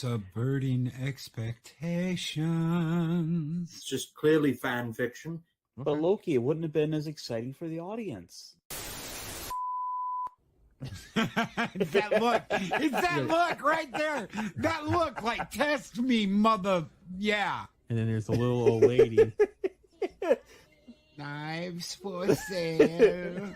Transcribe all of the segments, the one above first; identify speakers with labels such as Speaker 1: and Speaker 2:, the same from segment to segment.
Speaker 1: Subverting expectations.
Speaker 2: It's just clearly fan fiction.
Speaker 3: But Loki, it wouldn't have been as exciting for the audience.
Speaker 1: It's that look. It's that look right there. That look, like, test me, mother. Yeah.
Speaker 4: And then there's a little old lady.
Speaker 1: Knives for sale.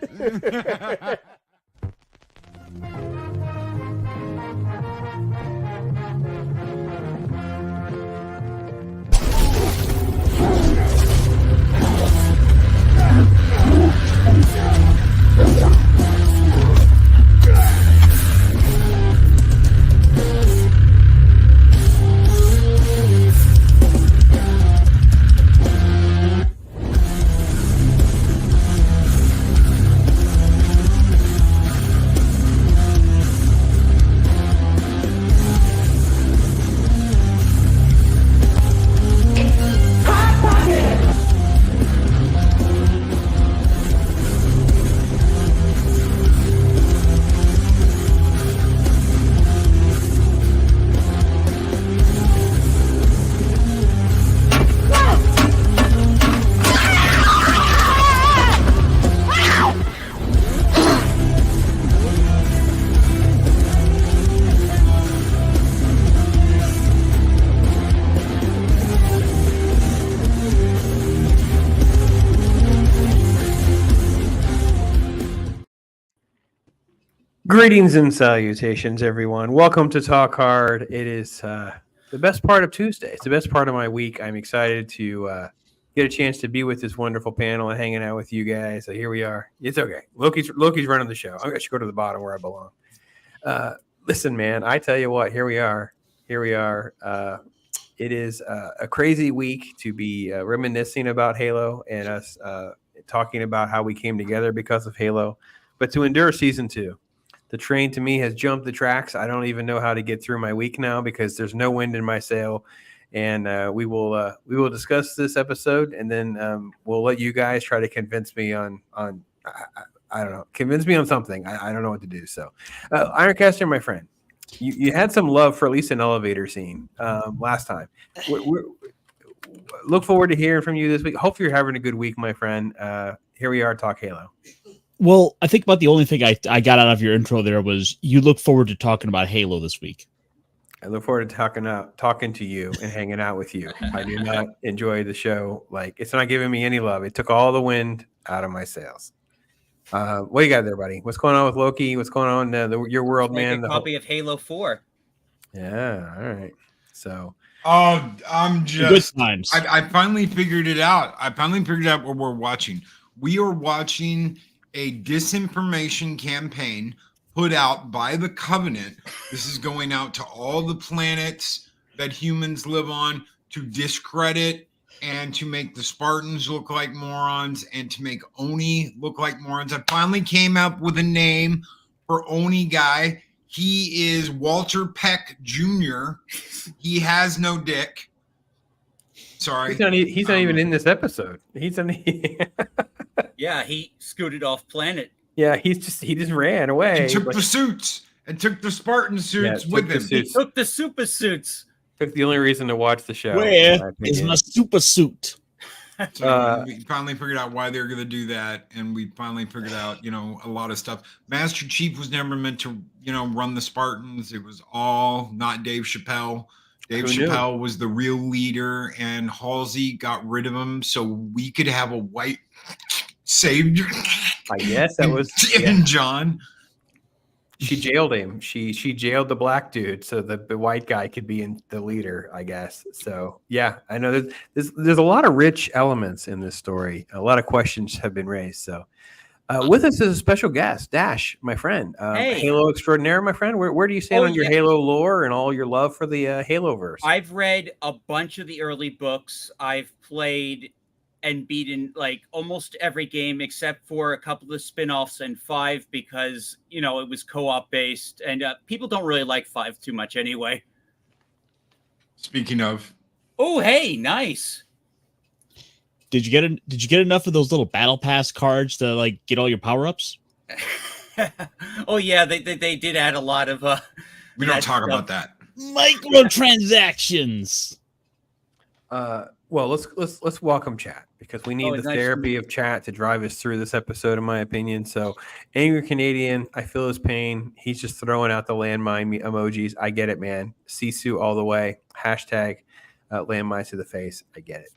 Speaker 4: Greetings and salutations, everyone. Welcome to Talk Hard. It is the best part of Tuesday. It's the best part of my week. I'm excited to get a chance to be with this wonderful panel and hanging out with you guys. So here we are. It's okay. Loki's running the show. I should go to the bottom where I belong. Listen, man, I tell you what, here we are. It is a crazy week to be reminiscing about Halo and us talking about how we came together because of Halo, but to endure season 2. The train to me has jumped the tracks. I don't even know how to get through my week now because there's no wind in my sail. And we will discuss this episode, and then we'll let you guys try to convince me on I don't know, convince me on something. I don't know what to do. So, IRONCASTER, my friend, you had some love for at least an elevator scene last time. Look forward to hearing from you this week. Hope you're having a good week, my friend. Here we are, Talk Halo.
Speaker 3: Well, I think about the only thing I got out of your intro there was you look forward to talking about Halo this week.
Speaker 4: I look forward to talking to you and hanging out with you. I do not enjoy the show. Like, it's not giving me any love. It took all the wind out of my sails. What do you got there, buddy? What's going on with Loki? What's going on your world, man?
Speaker 5: A copy of Halo 4.
Speaker 4: Yeah, all right. So,
Speaker 1: I'm just.
Speaker 3: Good times.
Speaker 1: I finally figured it out. I finally figured out what we're watching. We are watching a disinformation campaign put out by the Covenant. This is going out to all the planets that humans live on to discredit and to make the Spartans look like morons and to make Oni look like morons. I finally came up with a name for Oni guy. He is Walter Peck Jr. He has no dick. Sorry.
Speaker 4: He's not even in this episode.
Speaker 5: Yeah, he scooted off planet.
Speaker 4: Yeah, he just ran away.
Speaker 1: He took the suits and took the Spartan suits with him.
Speaker 5: He took the super suits.
Speaker 4: Took the only reason to watch the show.
Speaker 3: Where is my super suit?
Speaker 1: So we finally figured out why they're going to do that, and we finally figured out, a lot of stuff. Master Chief was never meant to, run the Spartans. It was all not Dave Chappelle. Dave Chappelle was the real leader, and Halsey got rid of him so we could have a white savior.
Speaker 4: I guess that was
Speaker 1: John.
Speaker 4: She jailed him. She jailed the black dude so that the white guy could be the leader, I guess. So yeah, I know there's a lot of rich elements in this story. A lot of questions have been raised. So with us is a special guest, Dash, my friend,
Speaker 5: hey.
Speaker 4: Halo extraordinaire, my friend. Where do you stand on your Halo lore and all your love for the Haloverse?
Speaker 5: I've read a bunch of the early books. I've played and beaten like almost every game except for a couple of spin-offs and 5 because, it was co-op based and people don't really like 5 too much anyway.
Speaker 1: Speaking of.
Speaker 5: Oh, hey, nice.
Speaker 3: Did you get enough of those little battle pass cards to get all your power-ups?
Speaker 5: Oh yeah, they did add a lot of
Speaker 1: we don't talk about that.
Speaker 3: Microtransactions.
Speaker 4: Well, let's welcome chat because we need the
Speaker 5: nice
Speaker 4: therapy of chat to drive us through this episode, in my opinion. So, angry Canadian, I feel his pain. He's just throwing out the landmine emojis. I get it, man. Sisu all the way. Hashtag landmines to the face. I get it.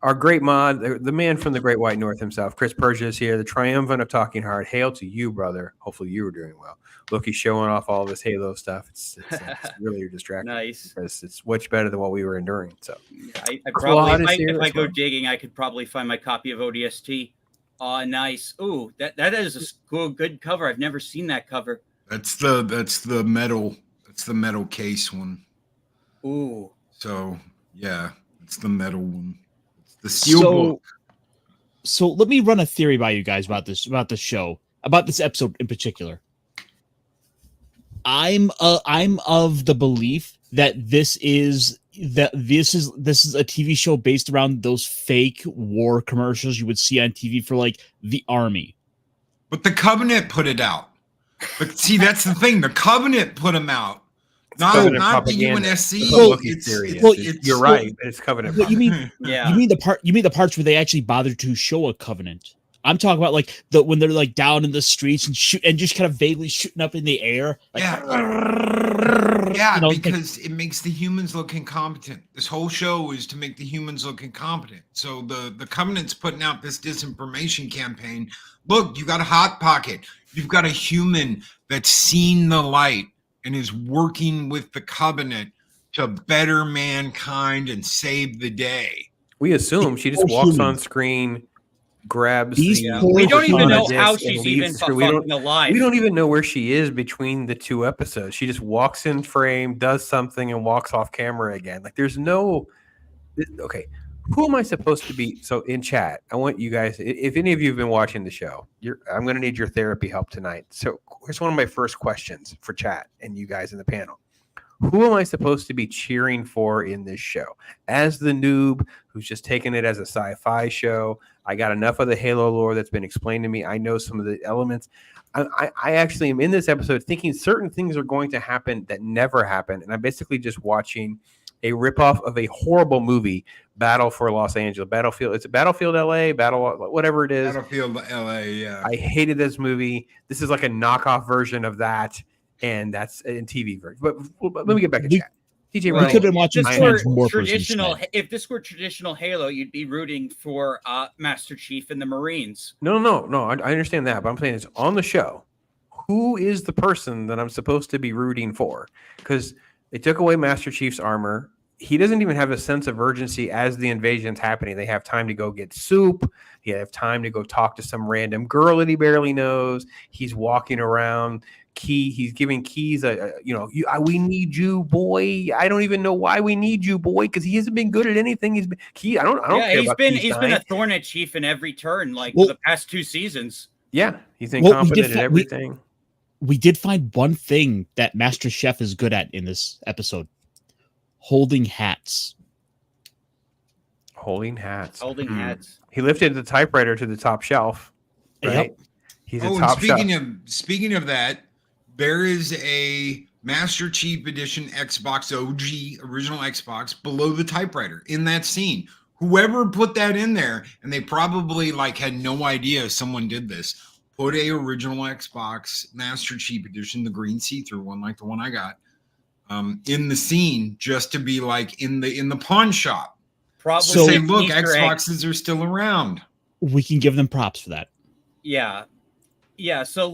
Speaker 4: Our great mod, the man from the Great White North himself, Chris Persia is here. The triumvirate of Talking Hard. Hail to you, brother. Hopefully you were doing well. Loki showing off all this Halo stuff. It's really distracting. Nice. Because it's much better than what we were enduring. So
Speaker 5: I probably, if I go digging, I could probably find my copy of ODST. Nice. Ooh, that is a good cover. I've never seen that cover.
Speaker 1: That's the metal case one.
Speaker 5: Ooh.
Speaker 1: So yeah, it's the metal one. It's the steel book.
Speaker 3: So let me run a theory by you guys about this show, about this episode in particular. I'm of the belief that this is a TV show based around those fake war commercials you would see on TV for like the army.
Speaker 1: But the Covenant put it out. But see, that's the thing. The Covenant put them out. Not the UNSC.
Speaker 4: You're right. It's Covenant.
Speaker 3: What you mean?
Speaker 5: Yeah.
Speaker 3: You mean the parts where they actually bothered to show a Covenant? I'm talking about like when they're like down in the streets and shoot and just kind of vaguely shooting up in the air. Like,
Speaker 1: yeah, because it makes the humans look incompetent. This whole show is to make the humans look incompetent. So the Covenant's putting out this disinformation campaign. Look, you got a hot pocket. You've got a human that's seen the light and is working with the Covenant to better mankind and save the day.
Speaker 4: We assume she just walks on screen, grabs
Speaker 5: we don't even know how she's even fucking alive.
Speaker 4: We don't even know where she is between the two episodes. She just walks in frame, does something, and walks off camera again. Like there's no okay. Who am I supposed to be? So in chat, I want you guys, if any of you have been watching the show, I'm going to need your therapy help tonight. So here's one of my first questions for chat and you guys in the panel. Who am I supposed to be cheering for in this show? As the noob who's just taking it as a sci-fi show, I got enough of the Halo lore that's been explained to me. I know some of the elements. I actually am in this episode thinking certain things are going to happen that never happen. And I'm basically just watching a ripoff of a horrible movie, Battle for Los Angeles. It's a Battlefield LA, whatever it is.
Speaker 1: Battlefield LA, yeah.
Speaker 4: I hated this movie. This is like a knockoff version of that. And that's in TV version. But let me get back to chat. DJ,
Speaker 3: we could have been watching more
Speaker 5: traditional. If this were traditional Halo, you'd be rooting for Master Chief and the Marines.
Speaker 4: No. I understand that, but I'm saying it's on the show. Who is the person that I'm supposed to be rooting for? Because they took away Master Chief's armor. He doesn't even have a sense of urgency as the invasion's happening. They have time to go get soup. He have time to go talk to some random girl that he barely knows. He's walking around. He's giving keys. We need you, boy. I don't even know why we need you, boy, because he hasn't been good at anything. He's been key. I don't care about
Speaker 5: he's been a thorn at Chief in every turn, for the past 2 seasons.
Speaker 4: Yeah, he's incompetent at everything.
Speaker 3: We did find one thing that Master Chef is good at in this episode: holding hats.
Speaker 4: Holding hats.
Speaker 5: He
Speaker 4: lifted the typewriter to the top shelf. Right. Yep. He's a top shelf.
Speaker 1: Speaking of that. There is a Master Chief Edition Xbox OG original Xbox below the typewriter in that scene. Whoever put that in there, and they probably had no idea someone did this, put a original Xbox Master Chief Edition, the green see-through one like the one I got, in the scene just to be in the pawn shop.
Speaker 5: Probably
Speaker 1: say, look, Xboxes are still around.
Speaker 3: We can give them props for that.
Speaker 5: Yeah. So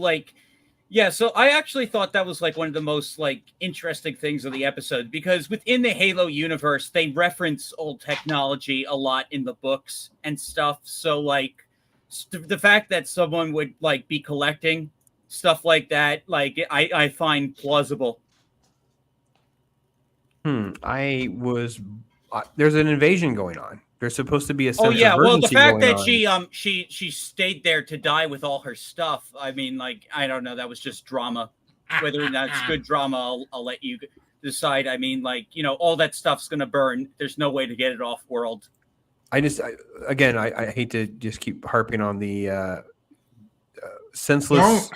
Speaker 5: I actually thought that was one of the most interesting things of the episode, because within the Halo universe, they reference old technology a lot in the books and stuff. So the fact that someone would be collecting stuff like that, I find plausible.
Speaker 4: There's an invasion going on. There's supposed to be a sense of urgency.
Speaker 5: Well, the fact that
Speaker 4: on.
Speaker 5: she stayed there to die with all her stuff, I mean, I don't know, that was just drama. Whether that's good drama, I'll let you decide. I mean, all that stuff's gonna burn. There's no way to get it off world.
Speaker 4: I hate to just keep harping on the senseless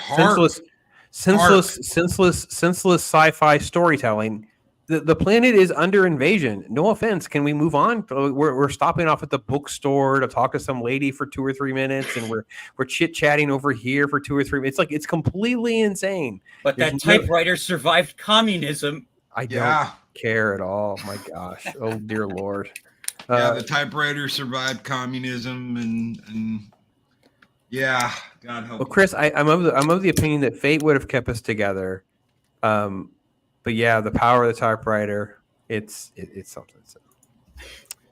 Speaker 4: senseless sci-fi storytelling. The planet is under invasion. No offense. Can we move on? We're stopping off at the bookstore to talk to some lady for 2 or 3 minutes, and we're chit-chatting over here for 2 or 3 minutes. It's completely insane.
Speaker 5: But
Speaker 4: There's
Speaker 5: that typewriter survived communism.
Speaker 4: I don't care at all. My gosh. Oh dear Lord.
Speaker 1: The typewriter survived communism, and yeah, God help.
Speaker 4: Well, Chris, I'm of the opinion that fate would have kept us together. But yeah, the power of the typewriter, it's something.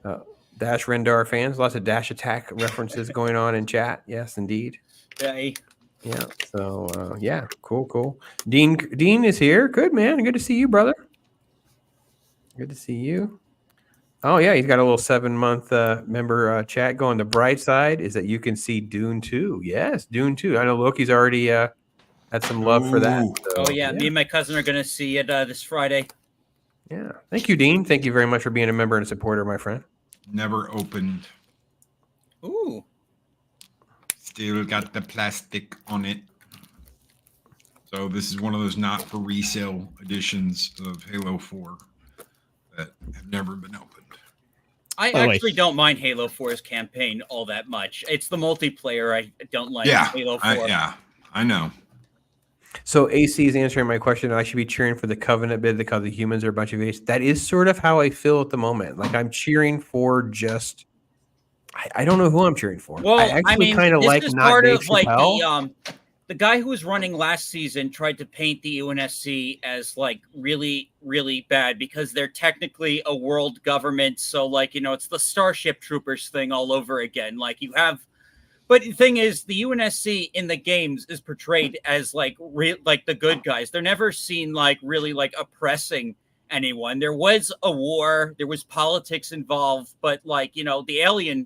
Speaker 4: So, Dash Rendar fans, lots of Dash Attack references going on in chat. Yes, indeed.
Speaker 5: Yeah.
Speaker 4: So yeah, cool. Dean is here. Good, man. Good to see you, brother. Good to see you. Oh yeah, he's got a little 7-month member chat going. The bright side is that you can see Dune 2. Yes, Dune 2. I know Loki's already had some love for that. So,
Speaker 5: yeah, me and my cousin are going to see it this Friday.
Speaker 4: Yeah. Thank you, Dean. Thank you very much for being a member and a supporter, my friend.
Speaker 1: Never opened.
Speaker 5: Ooh.
Speaker 1: Still got the plastic on it. So this is one of those not for resale editions of Halo 4 that have never been opened.
Speaker 5: I actually don't mind Halo 4's campaign all that much. It's the multiplayer I don't like. Halo 4.
Speaker 1: I know.
Speaker 4: So AC is answering my question. I should be cheering for the Covenant bid because the humans are a bunch of idiots. That is sort of how I feel at the moment. Like I'm cheering for just. I don't know who I'm cheering for.
Speaker 5: Well,
Speaker 4: I actually kind of like not
Speaker 5: part
Speaker 4: Dave
Speaker 5: of like
Speaker 4: Chappelle.
Speaker 5: The guy who was running last season tried to paint the UNSC as like really, really bad because they're technically a world government. So it's the Starship Troopers thing all over again. But the thing is, the UNSC in the games is portrayed as the good guys. They're never seen really oppressing anyone. There was a war, there was politics involved, but the alien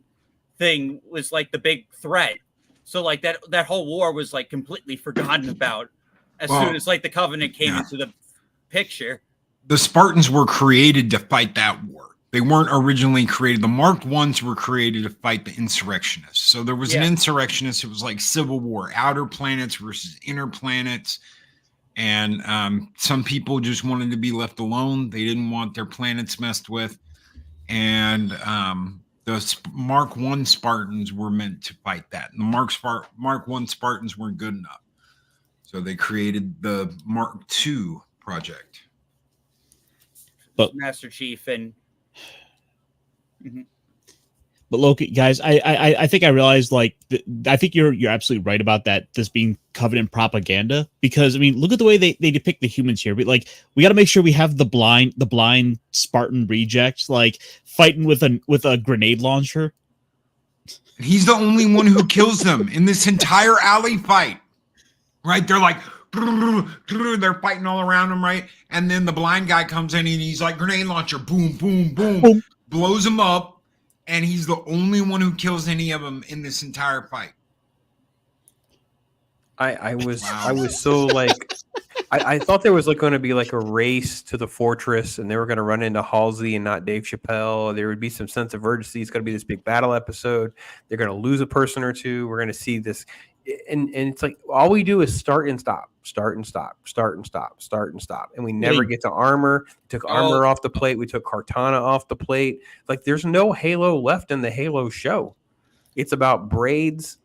Speaker 5: thing was the big threat. So that whole war was completely forgotten about as soon as the Covenant came into the picture.
Speaker 1: The Spartans were created to fight that war. They weren't originally created. The Mark Ones were created to fight the insurrectionists. So there was an insurrectionist. It was like Civil War, outer planets versus inner planets. And some people just wanted to be left alone. They didn't want their planets messed with. And the Mark I Spartans were meant to fight that. And the Mark I Spartans weren't good enough. So they created the Mark II project.
Speaker 3: But
Speaker 5: Master Chief and...
Speaker 3: Mm-hmm. But Loki, guys, I think I realized I think you're absolutely right about that. This being Covenant propaganda, because I mean, look at the way they depict the humans here. But we got to make sure we have the blind Spartan rejects fighting with a grenade launcher.
Speaker 1: He's the only one who kills them in this entire alley fight. Right? They're they're fighting all around him, right? And then the blind guy comes in and he's like, grenade launcher, boom, boom, boom, boom. Blows him up, and he's the only one who kills any of them in this entire fight.
Speaker 4: I was so I thought there was going to be a race to the fortress, and they were going to run into Halsey and not Dave Chappelle. There would be some sense of urgency. It's going to be this big battle episode. They're going to lose a person or two. We're going to see this, and it's all we do is start and stop, and we never get to armor. We took armor off the plate. We took Cortana off the plate. There's no Halo left in the Halo show. It's about braids.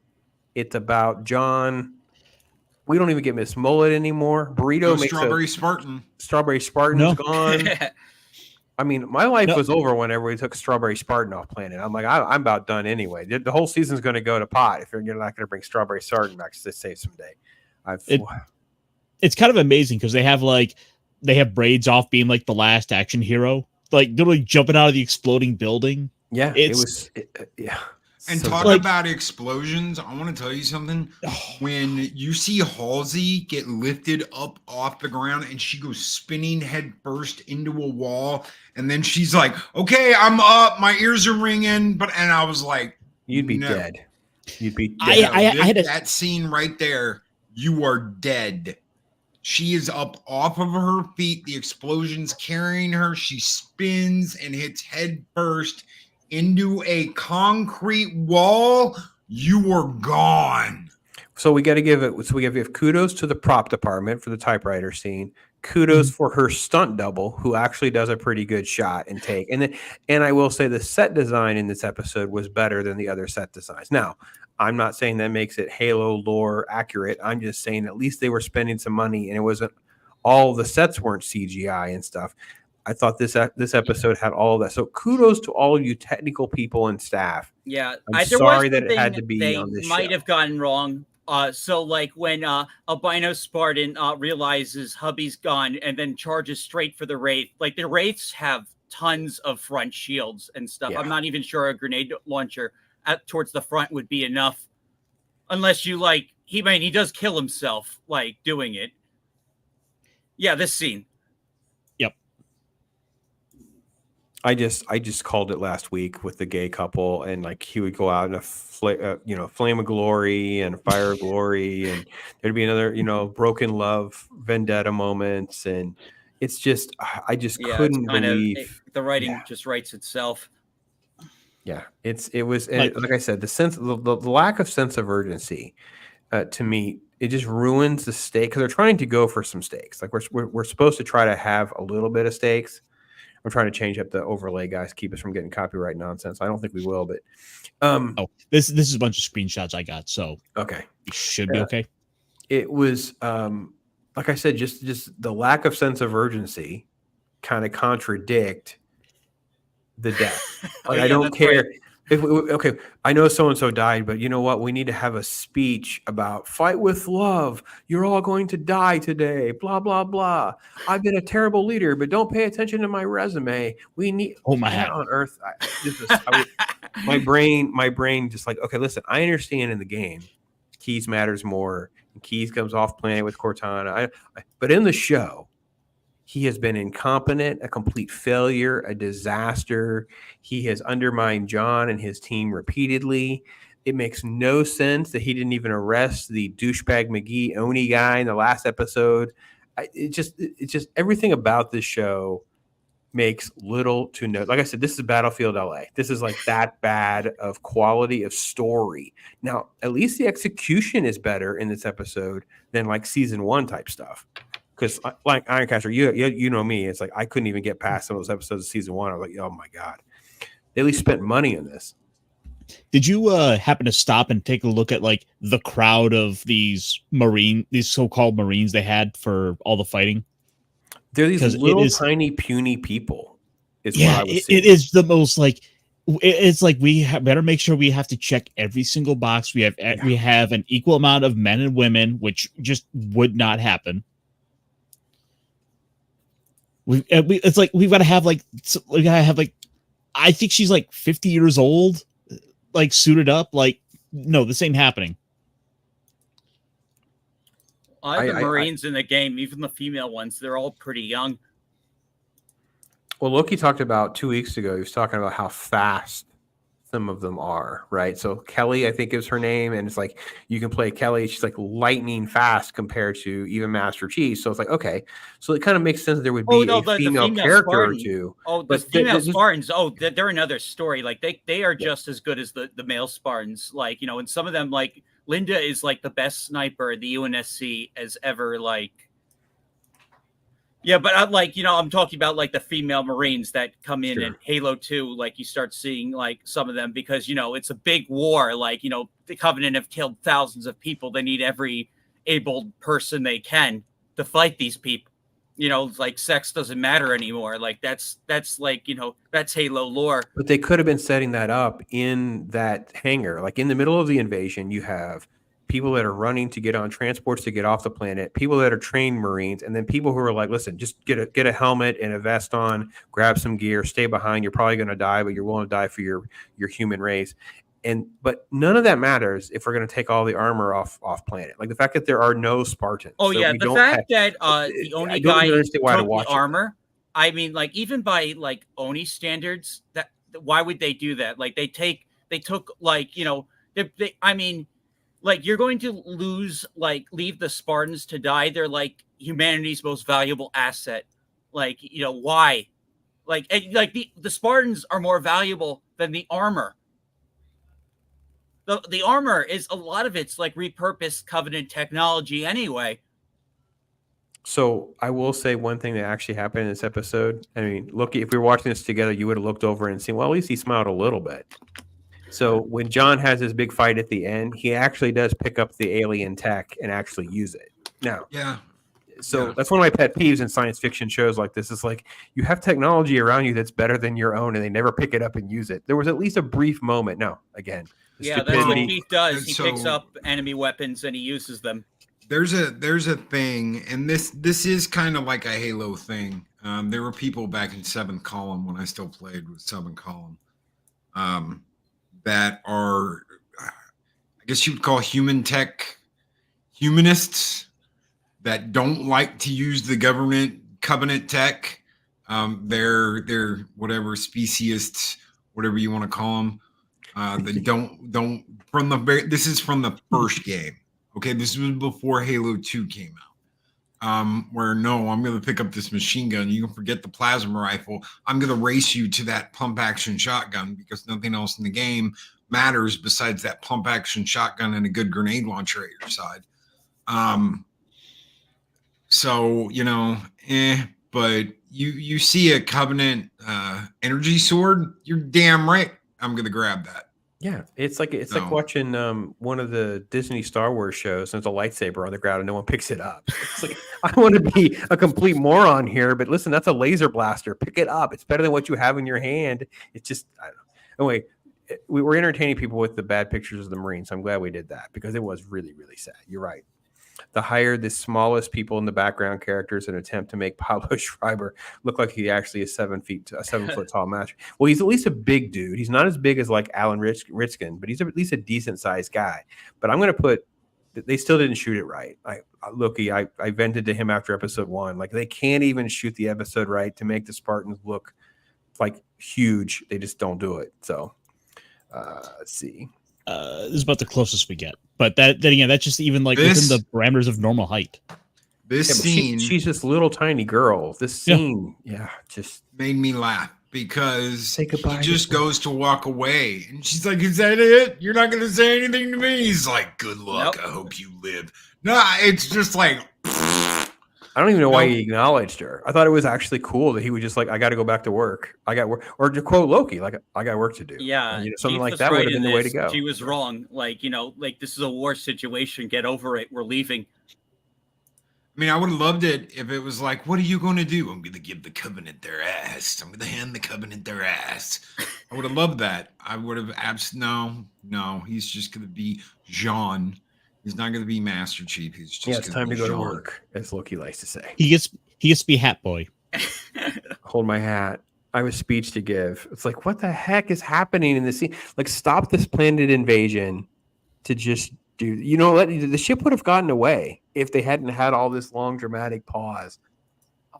Speaker 4: It's about John. We don't even get Miss Mullet anymore. Burrito makes
Speaker 1: Strawberry Spartan.
Speaker 4: Strawberry Spartan's gone. I mean, my life was over whenever we took Strawberry Spartan off planet. I'm I'm about done anyway. The whole season's going to go to pot if you're not going to bring Strawberry Spartan back to save some day.
Speaker 3: It's kind of amazing because they have braids off being the last action hero, literally jumping out of the exploding building.
Speaker 4: Yeah,
Speaker 1: yeah. And so talk about explosions. I want to tell you something. When you see Halsey get lifted up off the ground and she goes spinning head first into a wall, and then she's like, "Okay, I'm up. My ears are ringing." And I was like,
Speaker 4: "You'd be dead. You'd be dead."
Speaker 1: I had that scene right there. You are dead. She is up off of her feet. The explosion's carrying her. She spins and hits head first into a concrete wall. You were gone.
Speaker 4: So we got to give it. So we give kudos to the prop department for the typewriter scene. Kudos for her stunt double, who actually does a pretty good shot and take. And I will say the set design in this episode was better than the other set designs. Now, I'm not saying that makes it Halo lore accurate. I'm just saying at least they were spending some money, and it wasn't all the sets weren't CGI and stuff. I thought this episode had all of that. So kudos to all of you technical people and staff.
Speaker 5: Yeah,
Speaker 4: I'm sorry that it had to be on this show.
Speaker 5: They might have gotten wrong. So like when Albino Spartan realizes hubby's gone and then charges straight for the Wraith. Like the Wraiths have tons of front shields and stuff.
Speaker 4: Yeah.
Speaker 5: I'm not even sure a grenade launcher towards the front would be enough, unless you like he does kill himself like doing it. Yeah, this scene.
Speaker 4: I just called it last week with the gay couple, and like he would go out in a flame of glory and fire of glory, and there'd be another broken love vendetta moments, and it's just I just couldn't believe
Speaker 5: the writing just writes itself.
Speaker 4: Yeah, it was like I said, the lack of sense of urgency to me, it just ruins the stake because they're trying to go for some stakes. Like we're supposed to try to have a little bit of stakes. I'm trying to change up the overlay, guys. Keep us from getting copyright nonsense. I don't think we will, but
Speaker 3: this is a bunch of screenshots I got, so
Speaker 4: okay,
Speaker 3: it should be okay.
Speaker 4: It was like I said, just the lack of sense of urgency kind of contradict the death. Like I don't care. Right. Okay, I know so and so died, but you know what? We need to have a speech about fight with love. You're all going to die today. Blah blah blah. I've been a terrible leader, but don't pay attention to my resume. We need.
Speaker 3: Oh my head
Speaker 4: on earth! My brain just like, okay, listen. I understand in the game, Keys matters more. And Keys comes off planet with Cortana. But in the show, he has been incompetent, a complete failure, a disaster. He has undermined John and his team repeatedly. It makes no sense that he didn't even arrest the douchebag McGee Oni guy in the last episode. It just everything about this show makes little to no. Like I said, this is Battlefield LA. This is like that bad of quality of story. Now, at least the execution is better in this episode than like season 1 type stuff. Because like Ironcaster, you know me, it's like I couldn't even get past some of those episodes of season 1. I was like, oh my god, they at least spent money on this.
Speaker 3: Did you happen to stop and take a look at like the crowd of these so-called Marines they had for all the fighting?
Speaker 4: They're these little tiny puny people. Is what I was seeing.
Speaker 3: It is the most like. It's like we better make sure we have to check every single box. We have an equal amount of men and women, which just would not happen. It's like we gotta have I think she's like 50 years old, like suited up. Like, no, this ain't happening.
Speaker 5: The Marines in the game, even the female ones, they're all pretty young.
Speaker 4: Well, Loki talked about 2 weeks ago. He was talking about how fast some of them are, right? So Kelly, I think is her name, and it's like you can play Kelly. She's like lightning fast compared to even Master Chief. So it's like, okay, so it kind of makes sense that there would be a female character
Speaker 5: Spartan.
Speaker 4: Or two.
Speaker 5: Oh, the female Spartans. Oh, they're another story. Like they are just as good as the male Spartans. Like, you know, and some of them, like Linda is like the best sniper the UNSC has ever like. Yeah, but I'm like, you know, I'm talking about like the female Marines that come in at Halo 2. Like you start seeing like some of them because, you know, it's a big war. Like, you know, the Covenant have killed thousands of people. They need every able person they can to fight these people. You know, like sex doesn't matter anymore. Like that's like, you know, that's Halo lore.
Speaker 4: But they could have been setting that up in that hangar. Like in the middle of the invasion, you have people that are running to get on transports to get off the planet, people that are trained Marines, and then people who are like, listen, just get a helmet and a vest on, grab some gear, stay behind. You're probably going to die, but you're willing to die for your human race. But none of that matters if we're going to take all the armor off planet. Like the fact that there are no Spartans.
Speaker 5: Oh, so yeah. The fact that the Oni guy took the armor, I mean, like even by like Oni standards, that why would they do that? Like they took like, you know, I mean, like you're going to leave the Spartans to die. They're like humanity's most valuable asset. Like, you know, why? Like the Spartans are more valuable than the armor. The armor is a lot of it's like repurposed Covenant technology anyway.
Speaker 4: So I will say one thing that actually happened in this episode. I mean, Loki, if we were watching this together, you would have looked over and seen, well, at least he smiled a little bit. So when John has his big fight at the end, he actually does pick up the alien tech and actually use it. Now,
Speaker 1: Yeah.
Speaker 4: so
Speaker 1: Yeah.
Speaker 4: that's one of my pet peeves in science fiction shows like this. Is like you have technology around you that's better than your own, and they never pick it up and use it. There was at least a brief moment. No, again, the
Speaker 5: Yeah, that's what
Speaker 4: stupidity.
Speaker 5: Keith does. He
Speaker 1: So-
Speaker 5: picks up enemy weapons and he uses them.
Speaker 1: There's a thing, and this is kind of like a Halo thing. There were people back in Seventh Column when I still played with Seventh Column, that are, I guess you would call humanists that don't like to use the government covenant tech. They're whatever speciesists, whatever you want to call them. That don't from the this is from the first game. Okay, this was before Halo 2 came out. Where no, I'm going to pick up this machine gun. You can forget the plasma rifle. I'm going to race you to that pump action shotgun because nothing else in the game matters besides that pump action shotgun and a good grenade launcher at your side. So, but you see a Covenant energy sword, you're damn right I'm going to grab that.
Speaker 4: Yeah, it's like
Speaker 1: No.
Speaker 4: watching one of the Disney Star Wars shows. And there's a lightsaber on the ground and no one picks it up. It's like I want to be a complete moron here, but listen, that's a laser blaster. Pick it up. It's better than what you have in your hand. It's just I don't know. Anyway, we were entertaining people with the bad pictures of the Marines. I'm glad we did that because it was really, really sad. You're right. To hire the smallest people in the background characters in an attempt to make Pablo Schreiber look like he actually is 7 foot tall match. Well, he's at least a big dude. He's not as big as like Alan Ritskin, but he's at least a decent sized guy. But I'm going to put, they still didn't shoot it right. Loki, I vented to him after episode 1. Like they can't even shoot the episode right to make the Spartans look like huge. They just don't do it. So let's see.
Speaker 3: This is about the closest we get. But then again, that's just even like
Speaker 1: This-
Speaker 3: within the parameters of normal height.
Speaker 1: This
Speaker 4: Yeah, but
Speaker 1: scene
Speaker 4: she's this little tiny girl. This scene, just
Speaker 1: made me laugh because
Speaker 4: Say goodbye
Speaker 1: he just
Speaker 4: to her.
Speaker 1: goes to walk away. And she's like, "Is that it? You're not going to say anything to me?" He's like, "Good luck.
Speaker 5: Nope.
Speaker 1: I hope you live." No, it's just like,
Speaker 4: I don't even know why
Speaker 1: No.
Speaker 4: he acknowledged her. I thought it was actually cool that he was just like, I got to go back to work. I got work. Or to quote Loki, like, I got work to do.
Speaker 5: Yeah,
Speaker 4: And, something
Speaker 5: Keith
Speaker 4: like
Speaker 5: was
Speaker 4: that would
Speaker 5: right
Speaker 4: have been
Speaker 5: in
Speaker 4: the way to
Speaker 5: this.
Speaker 4: go.
Speaker 5: She was wrong. Like this is a war situation. Get over it. We're leaving.
Speaker 1: I mean, I would have loved it if it was like, "What are you going to do?" "I'm going to give the Covenant their ass. I'm going to hand the Covenant their ass." I would have loved that. I would have no. He's just going to be Jean. He's not going to be Master Chief. He's just
Speaker 4: Yeah, it's
Speaker 1: gonna
Speaker 4: time to
Speaker 1: be
Speaker 4: go to
Speaker 1: Jean.
Speaker 4: work, as Loki likes to say.
Speaker 3: He gets to be Hat Boy.
Speaker 4: Hold my hat. I have a speech to give. It's like, what the heck is happening in this scene? Like, stop this planned invasion to just do, the ship would have gotten away if they hadn't had all this long dramatic pause.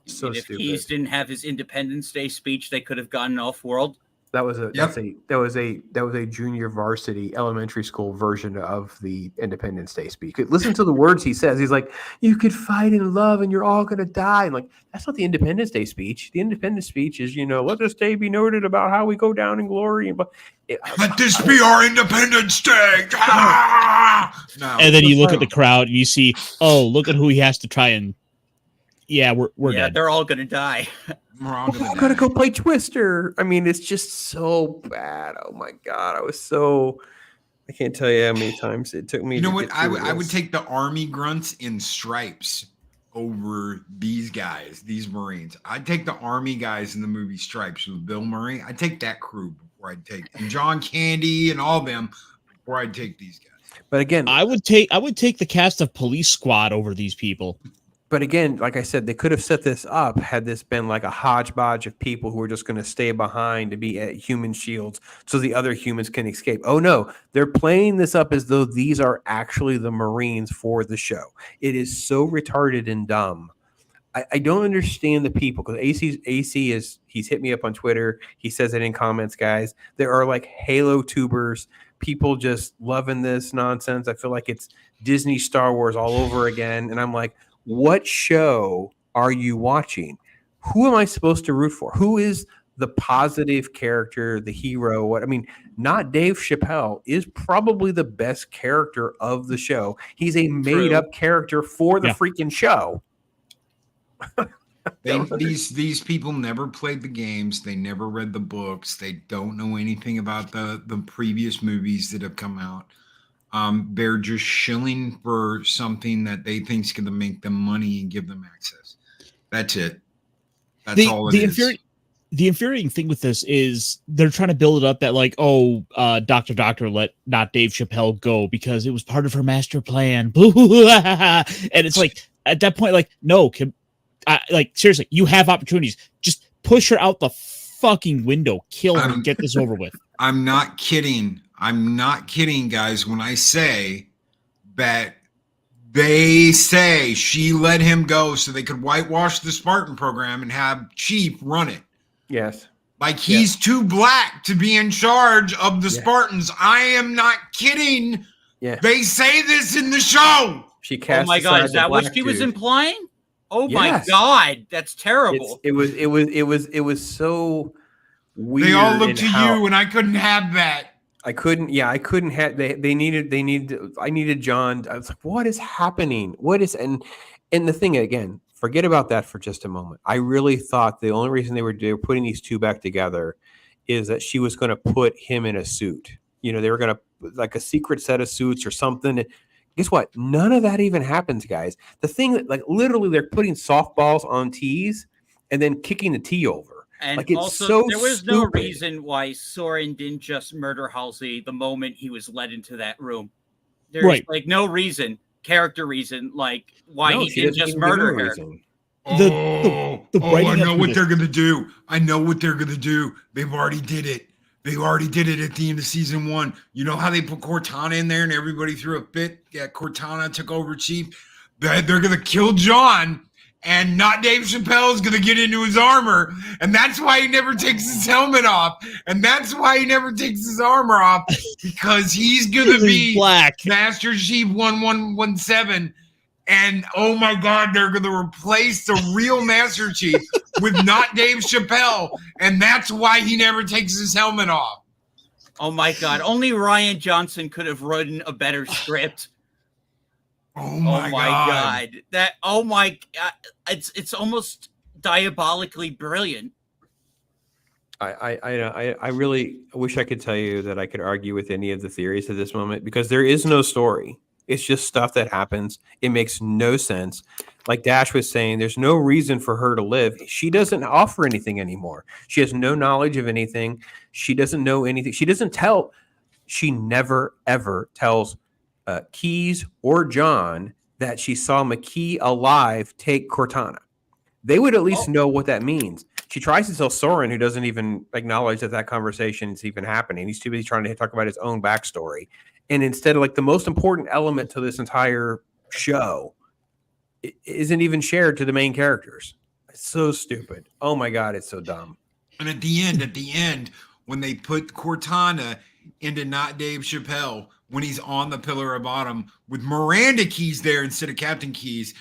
Speaker 4: So
Speaker 5: And if
Speaker 4: stupid.
Speaker 5: Keys didn't have his Independence Day speech, they could have gone off world.
Speaker 4: That was a
Speaker 1: Yep.
Speaker 4: that was a junior varsity elementary school version of the Independence Day speech. Listen to the words he says. He's like, "You could fight in love, and you're all gonna die." And like, that's not the Independence Day speech. The Independence speech is, let this day be noted about how we go down in glory. And
Speaker 1: Let this be our Independence Day. Ah! No.
Speaker 3: And then you look at the crowd and you see, oh, look at who he has to try and. Yeah, we're
Speaker 5: Yeah,
Speaker 3: dead.
Speaker 5: they're all gonna die.
Speaker 1: We're all
Speaker 4: we're
Speaker 1: gonna
Speaker 4: all gonna
Speaker 1: die.
Speaker 4: go play Twister. I mean, it's just so bad. Oh my god, I can't tell you how many times it took me.
Speaker 1: You know
Speaker 4: to
Speaker 1: what?
Speaker 4: get
Speaker 1: I
Speaker 4: through
Speaker 1: would
Speaker 4: this.
Speaker 1: take the army grunts in stripes over these guys, these Marines. I'd take the army guys in the movie Stripes with Bill Murray. I'd take that crew before I'd take and John Candy and all them before I'd take these guys.
Speaker 4: But again,
Speaker 3: I would take the cast of Police Squad over these people.
Speaker 4: But again, like I said, they could have set this up had this been like a hodgepodge of people who are just going to stay behind to be at human shields so the other humans can escape. Oh no, they're playing this up as though these are actually the Marines for the show. It is so retarded and dumb. I don't understand the people because he's hit me up on Twitter. He says it in comments, guys. There are like Halo tubers, people just loving this nonsense. I feel like it's Disney Star Wars all over again. And I'm like, what show are you watching? Who am I supposed to root for? Who is the positive character, the hero. Not Dave Chappelle is probably the best character of the show. He's a made-up character for the freaking show.
Speaker 1: These people never played the games. They never read the books. They don't know anything about the previous movies that have come out. They're just shilling for something that they think is going to make them money and give them access. That's it. That's all it is.
Speaker 3: The infuriating thing with this is they're trying to build it up that Dr. let not Dave Chappelle go because it was part of her master plan. And it's like, at that point, like, no, seriously, you have opportunities. Just push her out the fucking window, kill her, and get this over with.
Speaker 1: I'm not kidding. I'm not kidding, guys, when I say that they say she let him go so they could whitewash the Spartan program and have Chief run it.
Speaker 4: Yes.
Speaker 1: Like he's too black to be in charge of the Spartans. I am not kidding.
Speaker 4: Yeah.
Speaker 1: They say this in the show.
Speaker 4: She cast.
Speaker 5: Oh my God, is that what she was implying? Oh my God, that's terrible.
Speaker 4: It was so weird.
Speaker 1: They all looked to you, and I couldn't have that.
Speaker 4: I couldn't have. They needed. I needed John. I was like, what is happening? What is and the thing again? Forget about that for just a moment. I really thought the only reason they were putting these two back together is that she was going to put him in a suit. They were going to like a secret set of suits or something. Guess what? None of that even happens, guys. The thing that literally they're putting softballs on tees and then kicking the tee over.
Speaker 5: And
Speaker 4: it's
Speaker 5: also,
Speaker 4: so
Speaker 5: there was
Speaker 4: stupid.
Speaker 5: no reason why Soren didn't just murder Halsey the moment he was led into that room. There's no reason, character reason, why he didn't just murder her.
Speaker 1: I know what they're gonna do. I know what they're gonna do. They've already did it. They already did it at the end of season 1. You know how they put Cortana in there and everybody threw a fit? Yeah, Cortana took over Chief. They're gonna kill John. And not Dave Chappelle is going to get into his armor. And that's why he never takes his helmet off. And that's why he never takes his armor off. Because he's going to be
Speaker 3: black.
Speaker 1: Master Chief 1117. And oh my God, they're going to replace the real Master Chief with not Dave Chappelle. And that's why he never takes his helmet off.
Speaker 5: Oh my God. Only Ryan Johnson could have written a better script.
Speaker 1: Oh my God.
Speaker 5: It's almost diabolically brilliant.
Speaker 4: I really wish I could tell you that I could argue with any of the theories at this moment because there is no story. It's just stuff that happens. It makes no sense. Like Dash was saying, there's no reason for her to live. She doesn't offer anything anymore. She has no knowledge of anything. She doesn't know anything. She never, ever tells Keys or John that she saw McKee alive take Cortana. They would at least know what that means. She tries to tell Soren, who doesn't even acknowledge that conversation is even happening. He's too busy trying to talk about his own backstory. And instead of the most important element to this entire show it isn't even shared to the main characters. It's so stupid. Oh my God, it's so dumb.
Speaker 1: And at the end, when they put Cortana into not Dave Chappelle, when he's on the Pillar of Autumn with Miranda Keys there instead of Captain Keys,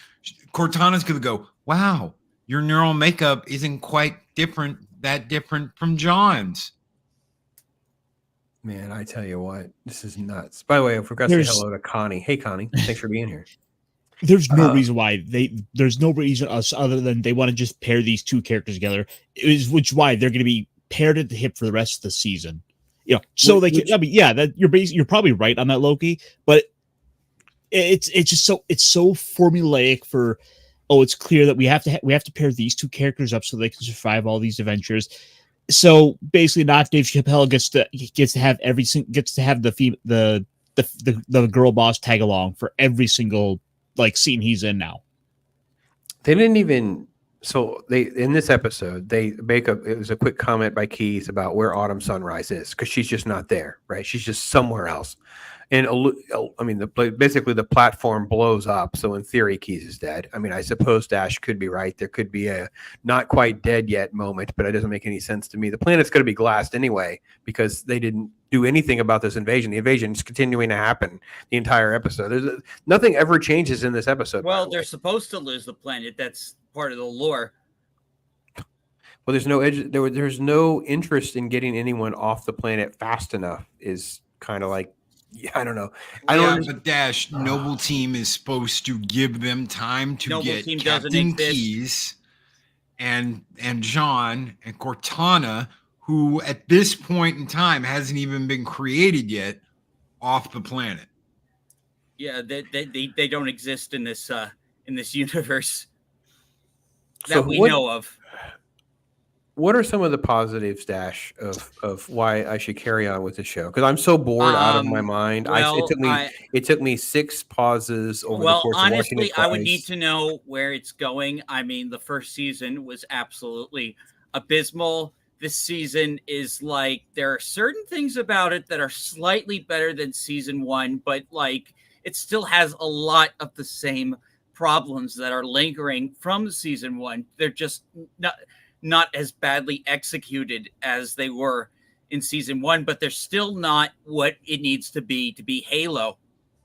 Speaker 1: Cortana's going to go, wow, your neural makeup isn't quite that different from John's.
Speaker 4: Man, I tell you what, this is nuts. By the way, I forgot to say hello to Connie. Hey, Connie, thanks for being here.
Speaker 3: There's no reason why there's no reason other than they want to just pair these two characters together, which is why they're going to be paired at the hip for the rest of the season. So they can. I mean, yeah, that you're probably right on that, Loki. But it's just so formulaic for. Oh, it's clear that we have to pair these two characters up so they can survive all these adventures. So basically, not Dave Chappelle gets to have the girl boss tag along for every single scene he's in now.
Speaker 4: They didn't even. So in this episode, it was a quick comment by Keys about where Autumn Sunrise is because she's just not there, right? She's just somewhere else. And I mean, basically the platform blows up. So in theory, Keys is dead. I mean, I suppose Dash could be right. There could be a not quite dead yet moment, but it doesn't make any sense to me. The planet's going to be glassed anyway because they didn't do anything about this invasion. The invasion is continuing to happen the entire episode. Nothing ever changes in this episode.
Speaker 5: Well, they're supposed to lose the planet. That's part of the lore.
Speaker 4: Well, there's no edge. There's no interest in getting anyone off the planet fast enough. Is kind of like, I don't know. I don't.
Speaker 1: But Dash, Noble Team is supposed to give them time to
Speaker 5: Noble
Speaker 1: get
Speaker 5: Team doesn't
Speaker 1: Captain
Speaker 5: exist.
Speaker 1: Keys and John and Cortana, who at this point in time hasn't even been created yet, off the planet.
Speaker 5: Yeah, they don't exist in this universe
Speaker 4: So
Speaker 5: that we know of.
Speaker 4: What are some of the positives, Dash, of why I should carry on with the show? Because I'm so bored out of my mind.
Speaker 5: Well,
Speaker 4: it took me 6 pauses over the
Speaker 5: well,
Speaker 4: course of watching
Speaker 5: honestly,
Speaker 4: it
Speaker 5: I would need
Speaker 4: twice.
Speaker 5: to know where it's going. I mean, the first season was absolutely abysmal. This season is like there are certain things about it that are slightly better than season 1, but like it still has a lot of the same problems that are lingering from season 1. They're just not as badly executed as they were in season 1, but they're still not what it needs to be Halo.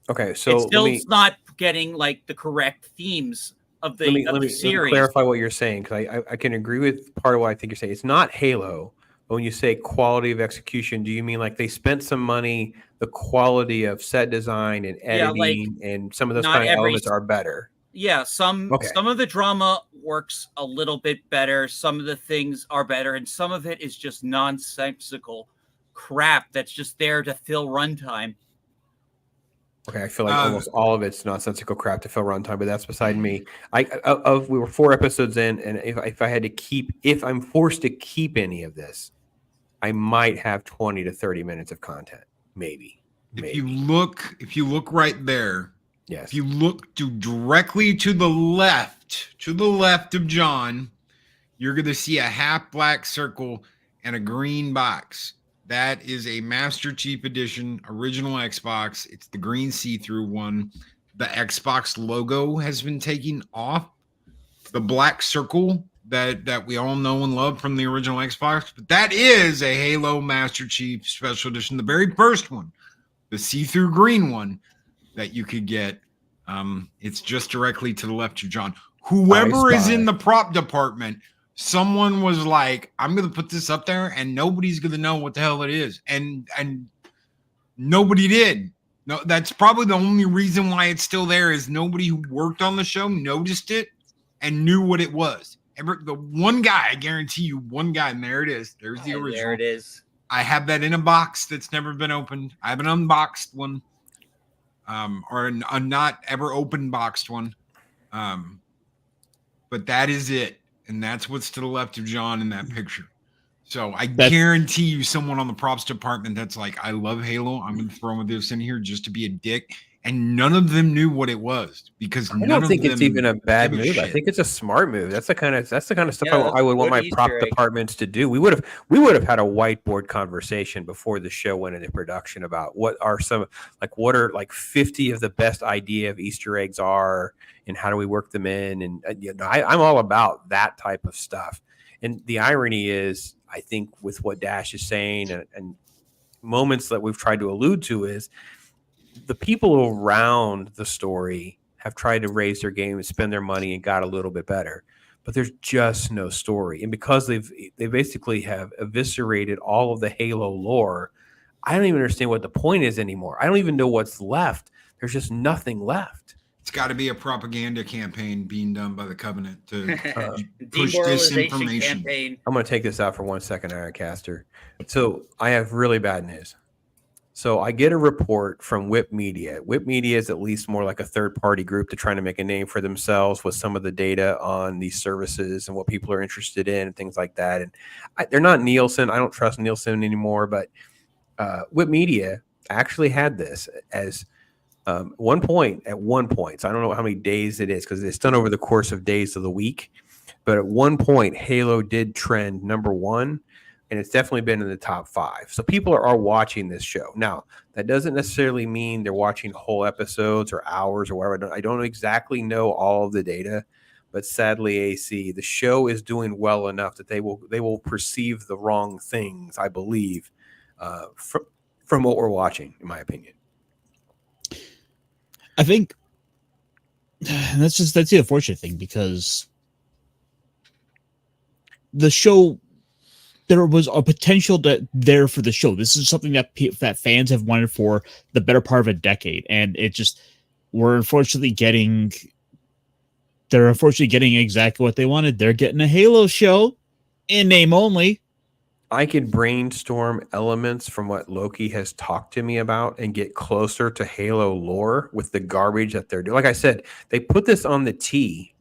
Speaker 4: Okay, so
Speaker 5: it's still not getting like the correct themes of the series.
Speaker 4: Let me clarify what you're saying, because I can agree with part of what I think you're saying. It's not Halo, but when you say quality of execution, do you mean like they spent some money, the quality of set design and editing, and some of those kind of elements are better?
Speaker 5: Yeah, some of the drama works a little bit better. Some of the things are better, and some of it is just nonsensical crap that's just there to fill runtime.
Speaker 4: Okay, I feel like almost all of it's nonsensical crap to fill runtime, but that's beside me. We were 4 episodes in, and if I'm forced to keep any of this, I might have 20 to 30 minutes of content, maybe.
Speaker 1: If you look right there.
Speaker 4: Yes.
Speaker 1: If you look directly to the left of John, you're going to see a half black circle and a green box. That is a Master Chief Edition original Xbox. It's the green see-through one. The Xbox logo has been taken off. The black circle that we all know and love from the original Xbox, but that is a Halo Master Chief Special Edition, the very first one, the see-through green one that you could get. It's just directly to the left of John. Whoever is in the prop department, someone was like, I'm going to put this up there and nobody's going to know what the hell it is. And nobody did. No, that's probably the only reason why it's still there is nobody who worked on the show noticed it and knew what it was. The one guy, I guarantee you, one guy, and there it is. There's the original.
Speaker 5: There it is.
Speaker 1: I have that in a box that's never been opened. I have an unboxed one. Or a not ever open boxed one. But that is it. And that's what's to the left of John in that picture. So I guarantee you someone on the props department that's like, I love Halo. I'm going to throw this in here just to be a dick. And none of them knew what it was because
Speaker 4: I don't think it's even a bad move. I think it's a smart move. That's the kind of stuff I would want my prop departments to do. We would have had a whiteboard conversation before the show went into production about what are 50 of the best idea of Easter eggs are and how do we work them in. And I'm all about that type of stuff. And the irony is, I think with what Dash is saying and moments that we've tried to allude to is the people around the story have tried to raise their game and spend their money and got a little bit better, but there's just no story. And because they basically have eviscerated all of the Halo lore, I don't even understand what the point is anymore. I don't even know what's left. There's just nothing left.
Speaker 1: It's got to be a propaganda campaign being done by the Covenant to push disinformation.
Speaker 5: Campaign.
Speaker 4: I'm going to take this out for 1 second, IRONCASTER. So I have really bad news. So I get a report from Whip Media. Whip Media is at least more like a third-party group to trying to make a name for themselves with some of the data on these services and what people are interested in and things like that. And they're not Nielsen. I don't trust Nielsen anymore, but Whip Media actually had this as one point. So I don't know how many days it is because it's done over the course of days of the week. But at one point, Halo did trend #1. And it's definitely been in the top 5. So people are watching this show. Now, that doesn't necessarily mean they're watching whole episodes or hours or whatever. I don't exactly know all of the data, but sadly, AC, the show is doing well enough that they will perceive the wrong things, I believe, from what we're watching, in my opinion.
Speaker 3: I think that's the unfortunate thing because the show, there was a potential there for the show. This is something that that fans have wanted for the better part of a decade, and it just they're unfortunately getting exactly what they wanted. They're getting a Halo show in name only.
Speaker 4: I could brainstorm elements from what Loki has talked to me about and get closer to Halo lore with the garbage that they're doing. Like I said, they put this on the tee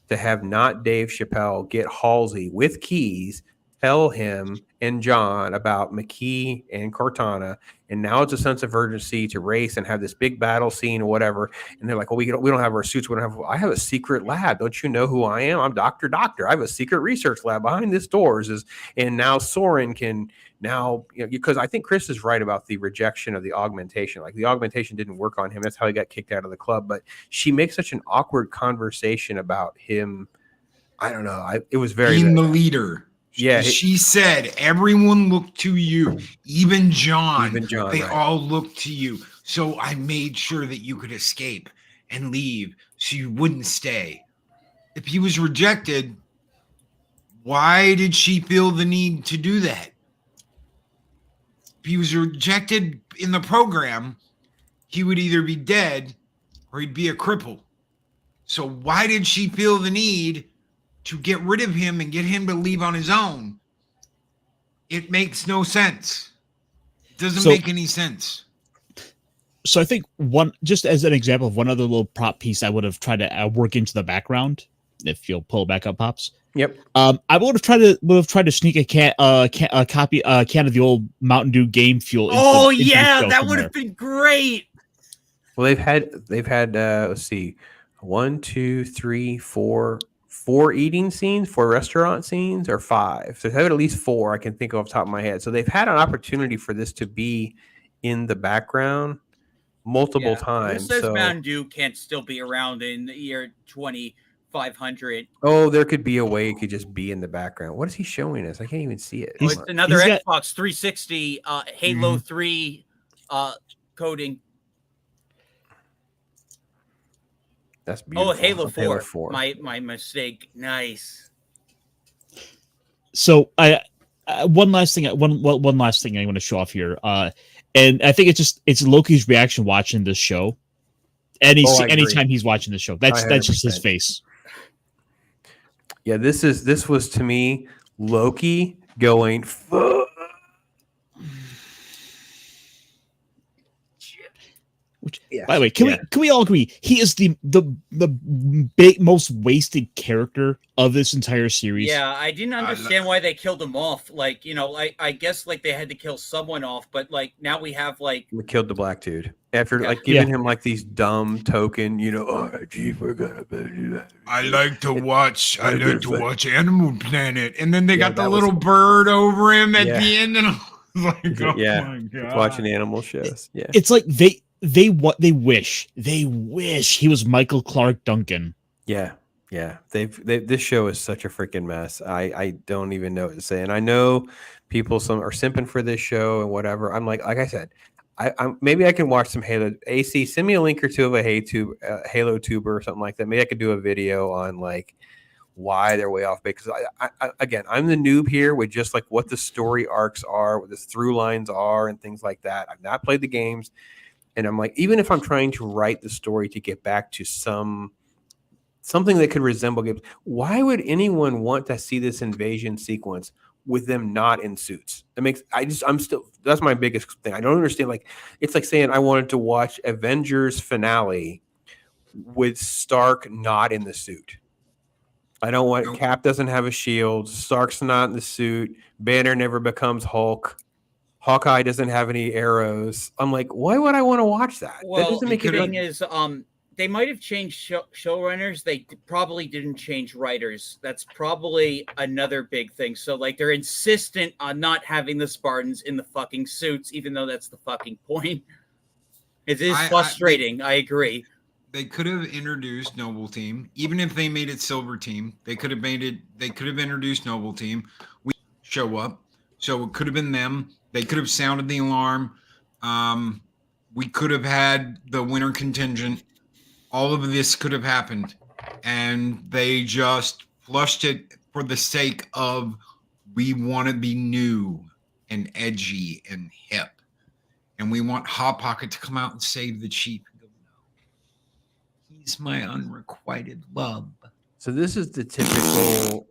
Speaker 4: to have not Dave Chappelle get Halsey with keys, tell him and John about McKee and Cortana, and now it's a sense of urgency to race and have this big battle scene or whatever. And they're like, "Well, we don't have our suits. We don't have. I have a secret lab. Don't you know who I am? I'm Doctor. I have a secret research lab behind this doors." And now Soren can because I think Chris is right about the rejection of the augmentation. Like the augmentation didn't work on him. That's how he got kicked out of the club. But she makes such an awkward conversation about him. I don't know. It was
Speaker 1: being the leader.
Speaker 4: Yeah,
Speaker 1: she said everyone looked to you, even John. They
Speaker 4: right.
Speaker 1: all looked to you. So I made sure that you could escape and leave, so you wouldn't stay. If he was rejected, why did she feel the need to do that? If he was rejected in the program, he would either be dead or he'd be a cripple. So why did she feel the need to get rid of him and get him to leave on his own? It makes no sense. It doesn't make any sense.
Speaker 3: So I think just as an example of one other little prop piece I would have tried to work into the background, if you'll pull back up, Pops.
Speaker 4: Yep.
Speaker 3: I would have tried to sneak a can of the old Mountain Dew game fuel.
Speaker 5: That would have been great.
Speaker 4: Well, they've had let's see, 1, 2, 3, 4 eating scenes, 4 restaurant scenes, or 5. So they've had at least 4 I can think of off the top of my head. So they've had an opportunity for this to be in the background multiple times.
Speaker 5: Who says
Speaker 4: so
Speaker 5: Mountain Dew can't still be around in the year 2500?
Speaker 4: Oh, there could be a way it could just be in the background. What is he showing us? I can't even see it.
Speaker 5: It's another Xbox 360 Halo 3 coding.
Speaker 4: That's beautiful.
Speaker 5: Oh, Halo 4. My mistake. Nice.
Speaker 3: So one last thing I want to show off here. And I think it's Loki's reaction watching this show. Anytime he's watching the show, that's just his face.
Speaker 4: Yeah, this was to me Loki going.
Speaker 3: By the way, can we all agree he is the most wasted character of this entire series?
Speaker 5: Yeah, I didn't understand why they killed him off. Like, I guess like they had to kill someone off, but like now we have like
Speaker 4: we killed the black dude after giving him like these dumb token, gee, we're gonna do that.
Speaker 1: I like to watch Animal Planet, and then they got the little bird over him at the end, and I was like, oh my God.
Speaker 4: Watching animal shows. Yeah,
Speaker 3: it's like they wish he was Michael Clark Duncan.
Speaker 4: Yeah. This show is such a freaking mess. I don't even know what to say. And I know some are simping for this show and whatever. I'm like I said, I maybe I can watch some Halo. AC, send me a link or two of a Halo tuber or something like that. Maybe I could do a video on like why they're way off base. Because again, I'm the noob here with just like what the story arcs are, what the through lines are, and things like that. I've not played the games. And I'm like, even if I'm trying to write the story to get back to something that could resemble games, why would anyone want to see this invasion sequence with them not in suits? That's my biggest thing. I don't understand. Like, it's like saying I wanted to watch Avengers finale with Stark not in the suit. I don't want Cap doesn't have a shield. Stark's not in the suit. Banner never becomes Hulk. Hawkeye doesn't have any arrows. I'm like, why would I want to watch that?
Speaker 5: Well,
Speaker 4: that doesn't make
Speaker 5: the thing is, they might have changed showrunners. They probably didn't change writers. That's probably another big thing. So, like, they're insistent on not having the Spartans in the fucking suits, even though that's the fucking point. It is frustrating. I agree.
Speaker 1: They could have introduced Noble Team, even if they made it Silver Team. They could have introduced Noble Team. We show up, so it could have been them. They could have sounded the alarm. We could have had the winter contingent. All of this could have happened. And they just flushed it for the sake of we want to be new and edgy and hip. And we want Hot Pocket to come out and save the chief. And go, no, he's my unrequited love.
Speaker 4: So this is the typical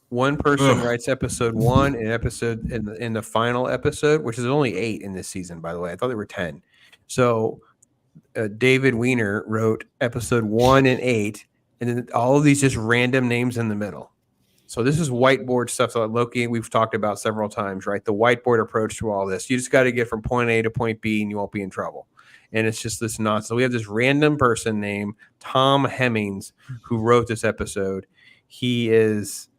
Speaker 4: one person writes episode 1 and episode in the final episode, which is only 8 in this season, by the way. I thought there were 10. So David Weiner wrote episode 1 and 8, and then all of these just random names in the middle. So this is whiteboard stuff that Loki we've talked about several times, right? The whiteboard approach to all this. You just got to get from point A to point B, and you won't be in trouble. And it's just this nonsense. So we have this random person named Tom Hemmings who wrote this episode. He is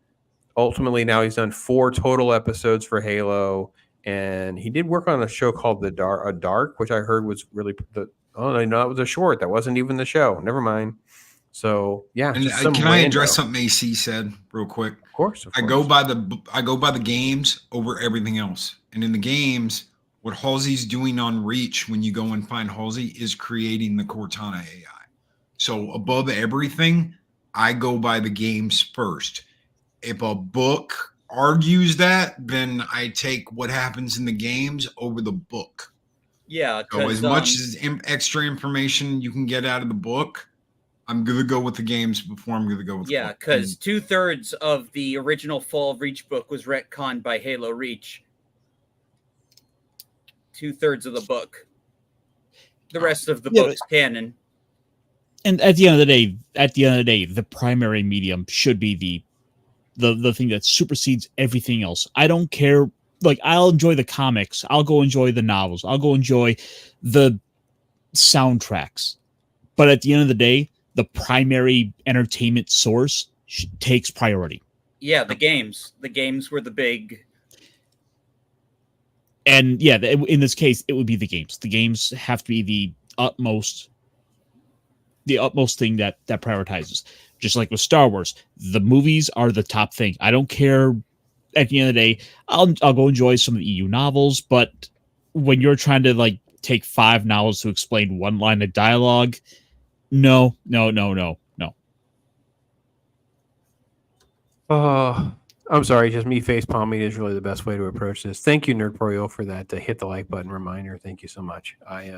Speaker 4: ultimately now he's done 4 total episodes for Halo, and he did work on a show called The Dark, which I heard was really that was a short. That wasn't even the show. Never mind. So yeah,
Speaker 1: and can I address something AC said real quick?
Speaker 4: Of course.
Speaker 1: I go by the games over everything else, and in the games, what Halsey's doing on Reach when you go and find Halsey is creating the Cortana AI. So above everything, I go by the games first. If a book argues that, then I take what happens in the games over the book.
Speaker 5: Yeah.
Speaker 1: So as much as extra information you can get out of the book, I'm going to go with the games before I'm going to go with the book.
Speaker 5: Because 2/3 of the original Fall of Reach book was retconned by Halo Reach. 2/3 of the book. The rest of the book's canon.
Speaker 3: And at the end of the day, the primary medium should be the thing that supersedes everything else. I don't care. Like, I'll enjoy the comics. I'll go enjoy the novels. I'll go enjoy the soundtracks. But at the end of the day, the primary entertainment source takes priority.
Speaker 5: Yeah, the games. The games were the big.
Speaker 3: And yeah, in this case, it would be the games. The games have to be the utmost thing that prioritizes. Just like with Star Wars, the movies are the top thing. I don't care. At the end of the day, I'll go enjoy some of the EU novels, but when you're trying to like take 5 novels to explain one line of dialogue, no.
Speaker 4: I'm sorry, just me face palming is really the best way to approach this. Thank you, Nerdporio, for that. Hit the like button reminder. Thank you so much. I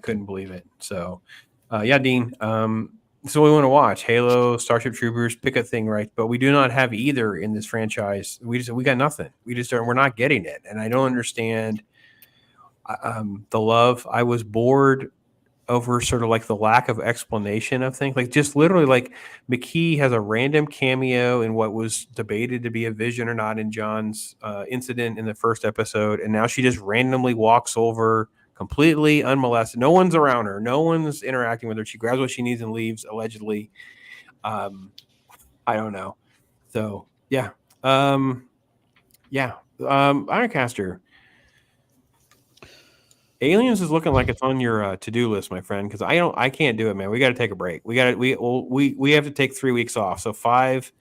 Speaker 4: couldn't believe it. So, yeah, Dean. So we want to watch Halo, Starship Troopers, pick a thing, right? But we do not have either in this franchise. We got nothing. We're not getting it, and I don't understand the love. I was bored over sort of like the lack of explanation of things. Like just literally, like McKee has a random cameo in what was debated to be a vision or not in John's incident in the first episode, and now she just randomly walks over. Completely unmolested. No one's around her. No one's interacting with her. She grabs what she needs and leaves, allegedly. I don't know. So, yeah. Ironcaster. Aliens is looking like it's on your to-do list, my friend, because I can't do it, man. We got to take a break. We have to take 3 weeks off. So 5,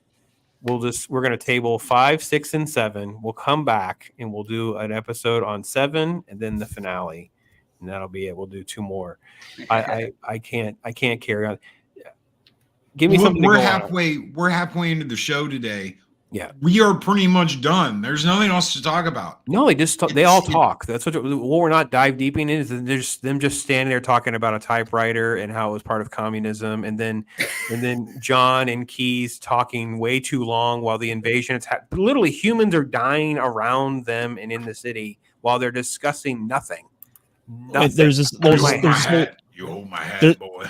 Speaker 4: we're going to table 5, 6, and 7. We'll come back and we'll do an episode on 7 and then the finale. And that'll be it. We'll do 2 more. I can't carry on. Give me something.
Speaker 1: We're halfway into the show today.
Speaker 4: Yeah,
Speaker 1: we are pretty much done. There's nothing else to talk about.
Speaker 4: No, they all talk. That's what we're not dive deep in is there's them just standing there talking about a typewriter and how it was part of communism, and then John and Keys talking way too long while the invasion. Literally humans are dying around them and in the city while they're discussing nothing.
Speaker 3: There's this
Speaker 1: you hold my hat, boy.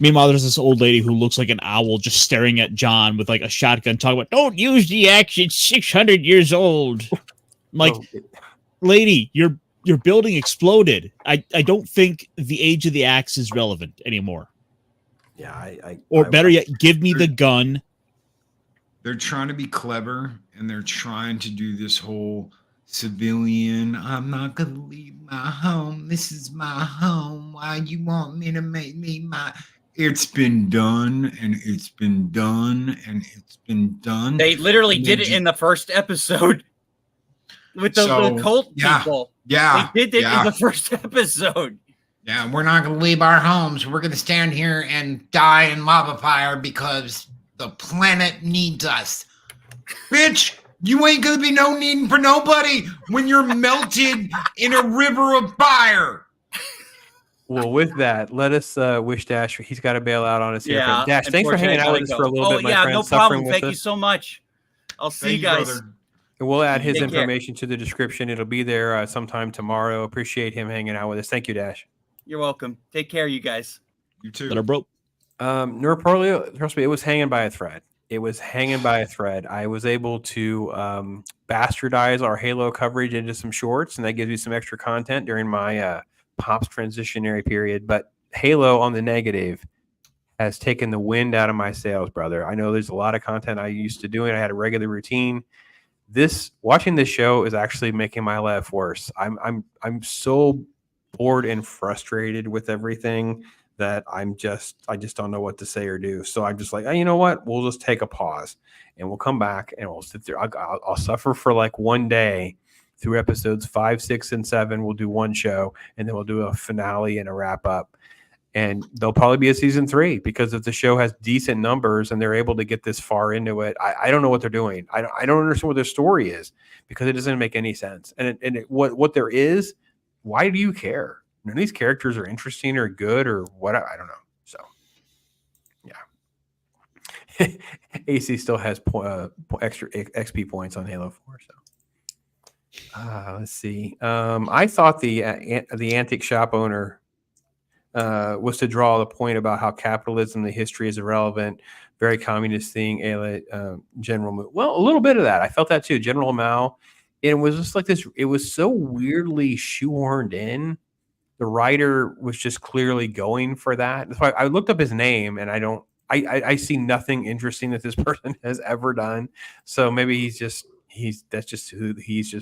Speaker 3: Meanwhile, there's this old lady who looks like an owl just staring at John with like a shotgun talking about, don't use the axe, it's 600 years old. I'm like, lady, your building exploded. I don't think the age of the axe is relevant anymore.
Speaker 4: Yeah,
Speaker 3: better yet, give me the gun.
Speaker 1: They're trying to be clever, and they're trying to do this whole civilian, I'm not going to leave my home. This is my home. Why you want me to make me my... It's been done, and it's been done, and it's been done.
Speaker 5: They literally did it in the first episode with the cult people.
Speaker 1: Yeah.
Speaker 5: They did it in the first episode.
Speaker 1: Yeah, we're not going to leave our homes. We're going to stand here and die in lava fire because The planet needs us. Bitch, you ain't gonna be no needing for nobody when you're melted in a river of fire.
Speaker 4: Well, with that, let us wish Dash. He's got to bail out on us here.
Speaker 5: Yeah,
Speaker 4: But Dash, thanks for hanging out with us for a little bit, my friend.
Speaker 5: no
Speaker 4: suffering
Speaker 5: problem.
Speaker 4: with
Speaker 5: Thank
Speaker 4: us.
Speaker 5: you so much. I'll see
Speaker 1: Thank
Speaker 5: you guys.
Speaker 1: brother.
Speaker 4: And we'll add his
Speaker 5: Take care.
Speaker 4: information to the description. It'll be there sometime tomorrow. Appreciate him hanging out with us. Thank you, Dash.
Speaker 5: You're welcome. Take care, you guys.
Speaker 1: You too.
Speaker 3: That are broke.
Speaker 4: Neuropolio, trust me, it was hanging by a thread. It was hanging by a thread. I was able to bastardize our Halo coverage into some shorts, and that gives you some extra content during my Pops transitionary period. But Halo, on the negative, has taken the wind out of my sails, brother. I know there's a lot of content I used to doing. I had a regular routine. Watching this show is actually making my life worse. I'm so bored and frustrated with everything that I just don't know what to say or do. So I'm just like, hey, you know what? We'll just take a pause and we'll come back and we'll sit there. I'll suffer for like one day through episodes 5, 6, and 7. We'll do one show and then we'll do a finale and a wrap up. And there'll probably be a season 3 because if the show has decent numbers and they're able to get this far into it, I don't know what they're doing. I don't understand what their story is because it doesn't make any sense. And what there is, why do you care? None of these characters are interesting or good or what. I don't know. So, yeah. AC still has extra XP points on Halo 4. So, let's see. I thought the antique shop owner was to draw the point about how capitalism, the history is irrelevant, very communist thing, General Mao. Well, a little bit of that. I felt that too, General Mao. And it was just like this. It was so weirdly shoehorned in. The writer was just clearly going for that. That's why I looked up his name, and I see nothing interesting that this person has ever done. So maybe he's just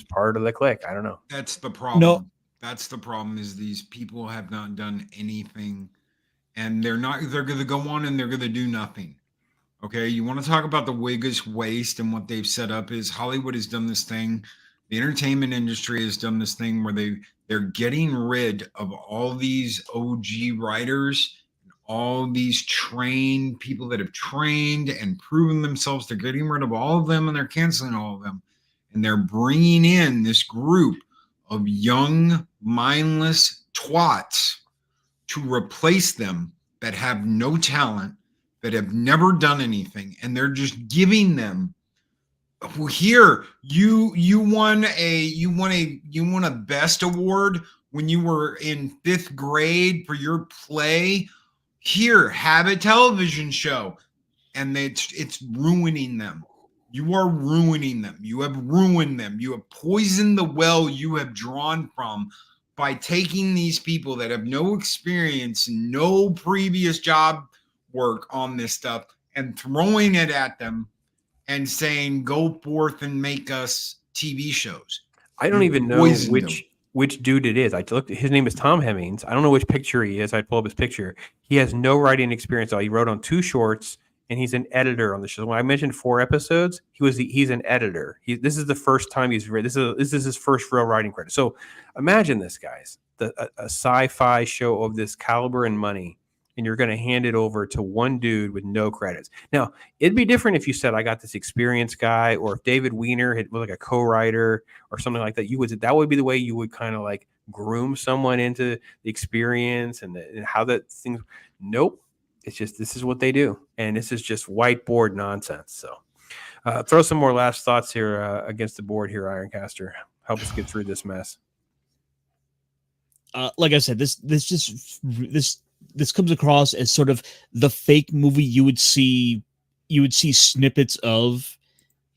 Speaker 4: part of the clique. I don't know.
Speaker 1: That's the problem.
Speaker 3: No.
Speaker 1: That's the problem is these people have not done anything and they're going to go on and they're going to do nothing. Okay. You want to talk about the biggest waste and what they've set up is Hollywood has done this thing. The entertainment industry has done this thing where they're getting rid of all these OG writers, all these trained people that have trained and proven themselves. They're getting rid of all of them and they're canceling all of them. And they're bringing in this group of young, mindless twats to replace them that have no talent, that have never done anything, and they're just giving them. Well, here you won a best award when you were in 5th grade for your play. Here, have a television show, and it's ruining them. You are ruining them. You have ruined them. You have poisoned the well you have drawn from by taking these people that have no experience, no previous job work on this stuff and throwing it at them and saying, go forth and make us TV shows.
Speaker 4: I don't even know which dude it is. I looked. His name is Tom Hemmings. I don't know which picture he is. I pull up his picture. He has no writing experience. He wrote on 2 shorts. And he's an editor on the show. When I mentioned 4 episodes, he's an editor. This is the first time he's read. This is his first real writing credit. So imagine this, guys, a sci-fi show of this caliber and money, and you're going to hand it over to one dude with no credits. Now, it'd be different if you said I got this experienced was if David Weiner was like a co-writer or something like that. That would be the way you would kind of like groom someone into the experience and how that things. Nope. It's just, this is what they do. And this is just whiteboard nonsense. So throw some more last thoughts here against the board here, Ironcaster. Help us get through this mess.
Speaker 3: Like I said, this comes across as sort of the fake movie you would see snippets of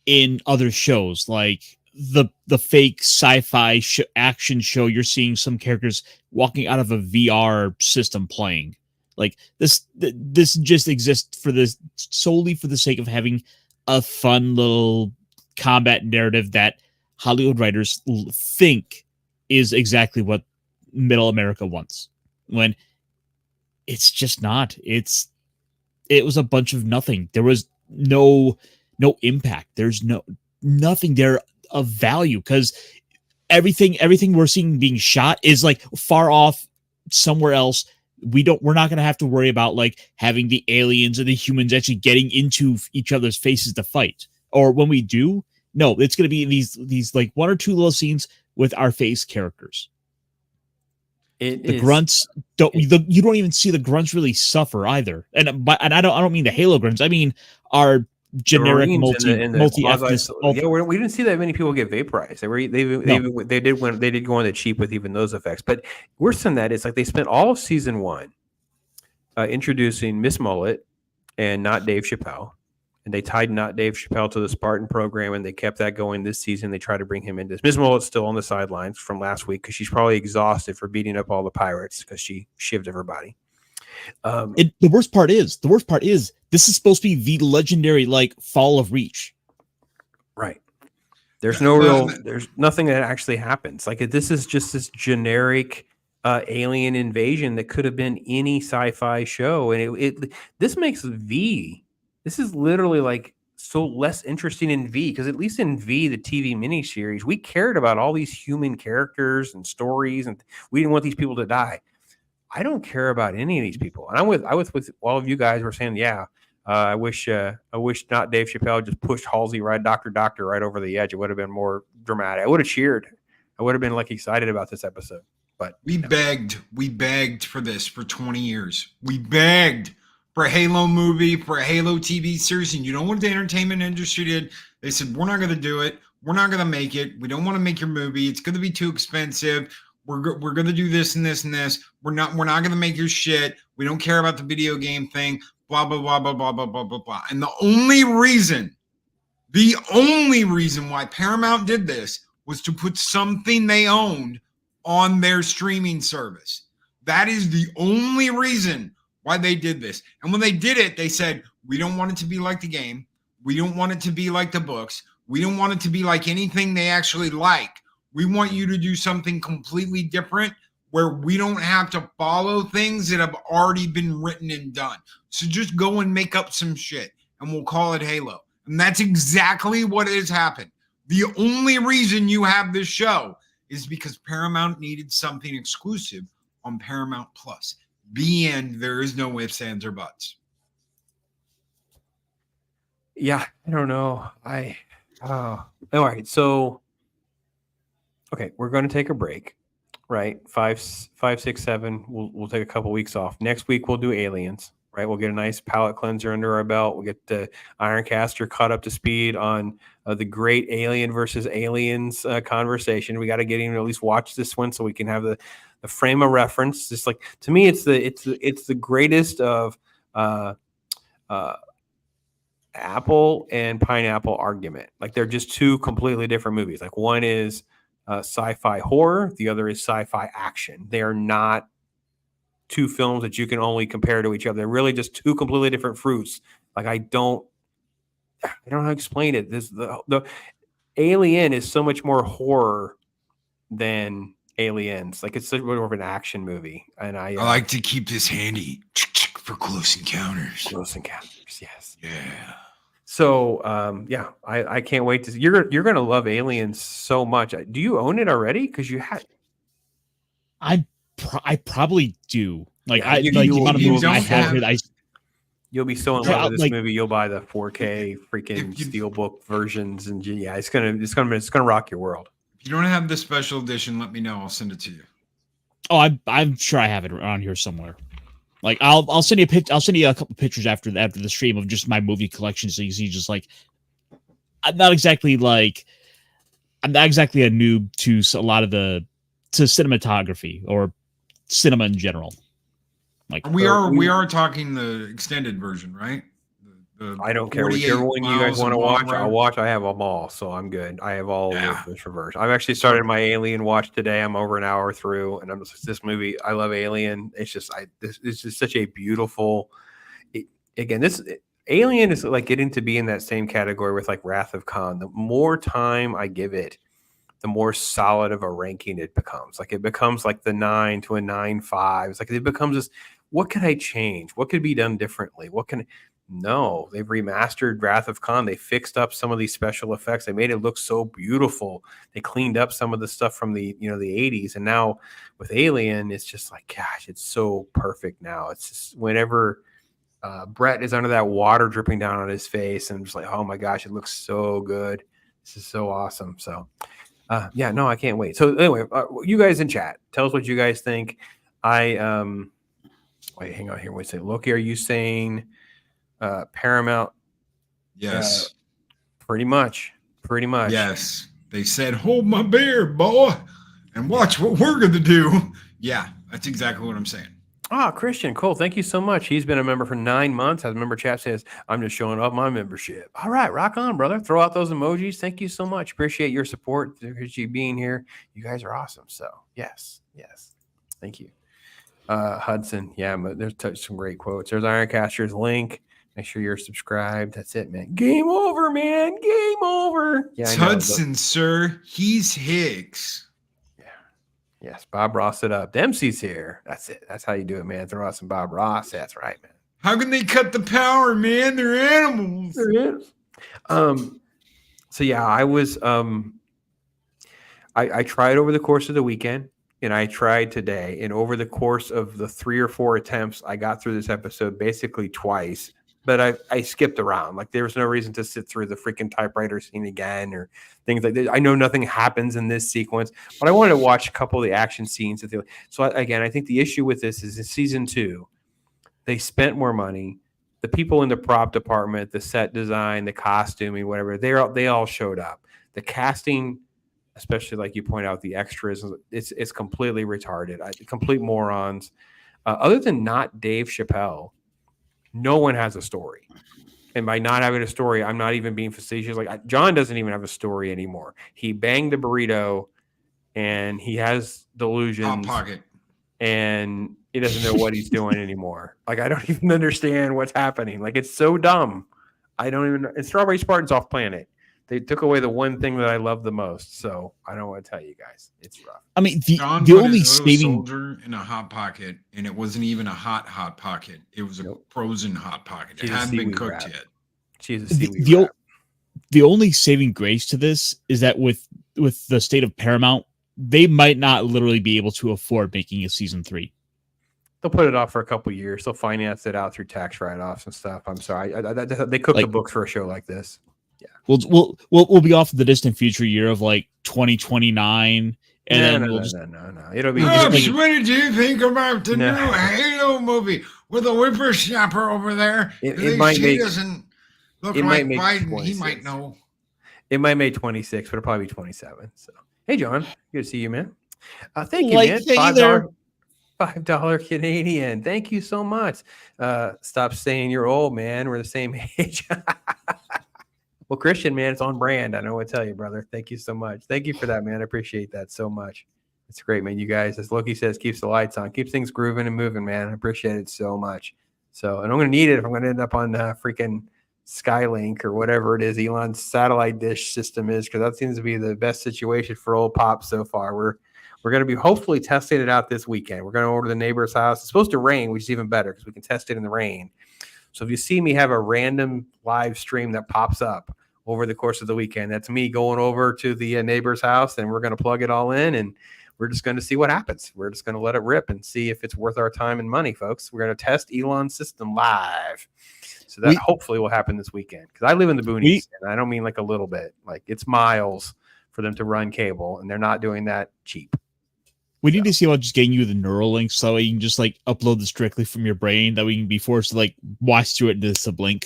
Speaker 3: in other shows, like the fake sci-fi action show. You're seeing some characters walking out of a VR system playing. Like this just exists solely for the sake of having a fun little combat narrative that Hollywood writers think is exactly what Middle America wants. When it's just not. It was a bunch of nothing. There was no impact. There's nothing there of value because everything we're seeing being shot is like far off somewhere else. we're not going to have to worry about like having the aliens and the humans actually getting into each other's faces to fight. Or when we do, no, it's going to be these like one or two little scenes with our face characters. Grunts don't you don't even see the grunts really suffer either. And I don't mean the Halo grunts. I mean our generic multi ethnic.
Speaker 4: Yeah, we didn't see that many people get vaporized. They did go on the cheap with even those effects. But worse than that, it's like they spent all of season 1 introducing Miss Mullet and not Dave Chappelle. And they tied not Dave Chappelle to the Spartan program, and they kept that going this season. They tried to bring him in. Miss Mullet's still on the sidelines from last week because she's probably exhausted for beating up all the pirates because she shivved everybody.
Speaker 3: The worst part is this is supposed to be the legendary like Fall of Reach.
Speaker 4: Right. There's nothing that actually happens. Like this is just this generic alien invasion that could have been any sci-fi show, and this makes V. This is literally like so less interesting in V, because at least in V, the TV miniseries, we cared about all these human characters and stories, and we didn't want these people to die. I don't care about any of these people. And I was with all of you guys who were saying, I wish not Dave Chappelle just pushed Halsey Doctor right over the edge. It would have been more dramatic. I would have cheered. I would have been like excited about this episode. But
Speaker 1: we begged for this for 20 years. We begged for a Halo movie, for a Halo TV series, and you know what the entertainment industry did? They said, we're not going to do it. We're not going to make it. We don't want to make your movie. It's going to be too expensive. We're going to do this and this and this. We're not going to make your shit. We don't care about the video game thing, blah, blah, blah, blah, blah, blah, blah, blah, blah. And the only reason why Paramount did this was to put something they owned on their streaming service. That is the only reason why they did this. And when they did it, they said, we don't want it to be like the game. We don't want it to be like the books. We don't want it to be like anything they actually like. We want you to do something completely different where we don't have to follow things that have already been written and done. So just go and make up some shit and we'll call it Halo. And that's exactly what has happened. The only reason you have this show is because Paramount needed something exclusive on Paramount Plus. The end. There is no ifs, ands, or buts.
Speaker 4: Yeah, I don't know. All right. So, okay, we're going to take a break, right? 5, 6, 7. We'll take a couple weeks off. Next week we'll do Aliens, right? We'll get a nice palate cleanser under our belt. We'll get the Ironcaster caught up to speed on the great Alien versus Aliens conversation. We got to get him to at least watch this one so we can have the frame of reference. Just like, to me, it's the greatest of apple and pineapple argument. Like they're just two completely different movies. Like one is sci-fi horror, the other is sci-fi action. They are not two films that you can only compare to each other. They're really just two completely different fruits. Like I don't know how to explain it. The Alien is so much more horror than Aliens. Like it's more of an action movie. And I
Speaker 1: like to keep this handy for close encounters.
Speaker 4: Close encounters, yes.
Speaker 1: Yeah.
Speaker 4: So I can't wait to see. You're gonna love Aliens so much. Do you own it already? Because you had.
Speaker 3: I probably do. Like
Speaker 4: yeah, you'll be so in love with this movie. You'll buy the 4K freaking steelbook versions, and yeah, it's gonna rock your world.
Speaker 1: If you don't have the special edition, let me know. I'll send it to you.
Speaker 3: Oh, I'm sure I have it around here somewhere. Like I'll send you a picture. I'll send you a couple pictures after the stream of just my movie collection, so you see just like I'm not exactly a noob to a lot of to cinematography or cinema in general. Like
Speaker 1: we are talking the extended version, right?
Speaker 4: I don't care whichever one you guys want to watch. I'll watch. I have them all, so I'm good. I have all of this reverse. I've actually started my Alien watch today. I'm over an hour through, and I'm just this movie. I love Alien. It's just it's just such a beautiful. This Alien is like getting to be in that same category with like Wrath of Khan. The more time I give it, the more solid of a ranking it becomes. Like it becomes like the 9 to a 9.5. It's like it becomes this. What could I change? What could be done differently? No, they've remastered Wrath of Khan. They fixed up some of these special effects. They made it look so beautiful. They cleaned up some of the stuff from the the 80s, and now with Alien, it's just like, gosh, it's so perfect now. It's just whenever Brett is under that water dripping down on his face, and I'm just like, oh my gosh, it looks so good. This is so awesome. So yeah, no, I can't wait. So anyway, you guys in chat, tell us what you guys think. Wait, hang on here. Wait a second. Loki, are you saying Paramount?
Speaker 1: Yes.
Speaker 4: Pretty much.
Speaker 1: Yes. They said, hold my beer, boy, and watch what we're going to do. Yeah, that's exactly what I'm saying.
Speaker 4: Ah, Christian, cool. Thank you so much. He's been a member for 9 months. As a member chat says, I'm just showing off my membership. All right, rock on, brother. Throw out those emojis. Thank you so much. Appreciate your support. Appreciate you being here. You guys are awesome. So yes. Thank you. Hudson. Yeah, there's some great quotes. There's Ironcaster's link. Make sure you're subscribed. That's it, man. Game over, man. Game over. Yeah,
Speaker 1: It's Hudson, sir. He's Hicks.
Speaker 4: Yes, Bob Ross it up. Dempsey's here. That's it. That's how you do it, man. Throw out some Bob Ross. That's right, man.
Speaker 1: How can they cut the power, man? They're animals.
Speaker 4: There is. So yeah, I was I tried over the course of the weekend, and I tried today, and over the course of the 3 or 4 attempts, I got through this episode basically twice. But I skipped around. Like, there was no reason to sit through the freaking typewriter scene again or things like that. I know nothing happens in this sequence, but I wanted to watch a couple of the action scenes. So again, I think the issue with this is in season 2, they spent more money. The people in the prop department, the set design, the costuming, whatever, they all showed up. The casting, especially like you point out, the extras, it's completely retarded. Complete morons. Other than not Dave Chappelle, no one has a story. And by not having a story, I'm not even being facetious. Like, John doesn't even have a story anymore. He banged the burrito and he has delusions.
Speaker 1: Hot pocket.
Speaker 4: And he doesn't know what he's doing anymore. Like, I don't even understand what's happening. Like, it's so dumb. I don't even know. And Strawberry Spartan's off planet. They took away the one thing that I love the most. So I don't want to tell you guys. It's rough.
Speaker 3: I mean,
Speaker 1: John
Speaker 3: the
Speaker 1: put
Speaker 3: only
Speaker 1: his little
Speaker 3: saving
Speaker 1: soldier in a hot pocket, and it wasn't even a hot pocket. It was a frozen hot pocket. It hadn't been cooked yet.
Speaker 4: She's a seaweed wrap.
Speaker 3: The only saving grace to this is that with the state of Paramount, they might not literally be able to afford making a season 3.
Speaker 4: They'll put it off for a couple of years. They'll finance it out through tax write-offs and stuff. I'm sorry. They cook the books for a show like this. Yeah.
Speaker 3: We'll be off in the distant future year of like 2029. And
Speaker 4: no. It'll be.
Speaker 1: What did you think about the new Halo movie with a whippersnapper over there?
Speaker 4: It might make.
Speaker 1: Doesn't look
Speaker 4: it
Speaker 1: like
Speaker 4: might
Speaker 1: Biden.
Speaker 4: 26.
Speaker 1: He might know.
Speaker 4: It might make 26, but it'll probably be 27. So, hey, John, good to see you, man. Thank you, man. $5 Canadian. Thank you so much. Stop saying you're old, man. We're the same age. Well, Christian, man, it's on brand. I know what to tell you, brother. Thank you so much. Thank you for that, man. I appreciate that so much. It's great, man. You guys, as Loki says, keeps the lights on, keeps things grooving and moving, man. I appreciate it so much. So, and I'm going to need it if I'm going to end up on freaking Skylink or whatever it is Elon's satellite dish system is, because that seems to be the best situation for old Pop so far. We're going to be hopefully testing it out this weekend. We're going to order the neighbor's house. It's supposed to rain, which is even better because we can test it in the rain. So if you see me have a random live stream that pops up over the course of the weekend, that's me going over to the neighbor's house, and we're going to plug it all in, and we're just going to see what happens. We're just going to let it rip and see if it's worth our time and money, folks. We're going to test Elon's system live. So that hopefully will happen this weekend, because I live in the boonies, and I don't mean like a little bit. Like, it's miles for them to run cable, and they're not doing that cheap.
Speaker 3: We need to see about just getting you the neural link so you can just like upload this directly from your brain, that we can be forced to like watch through it into the sublink.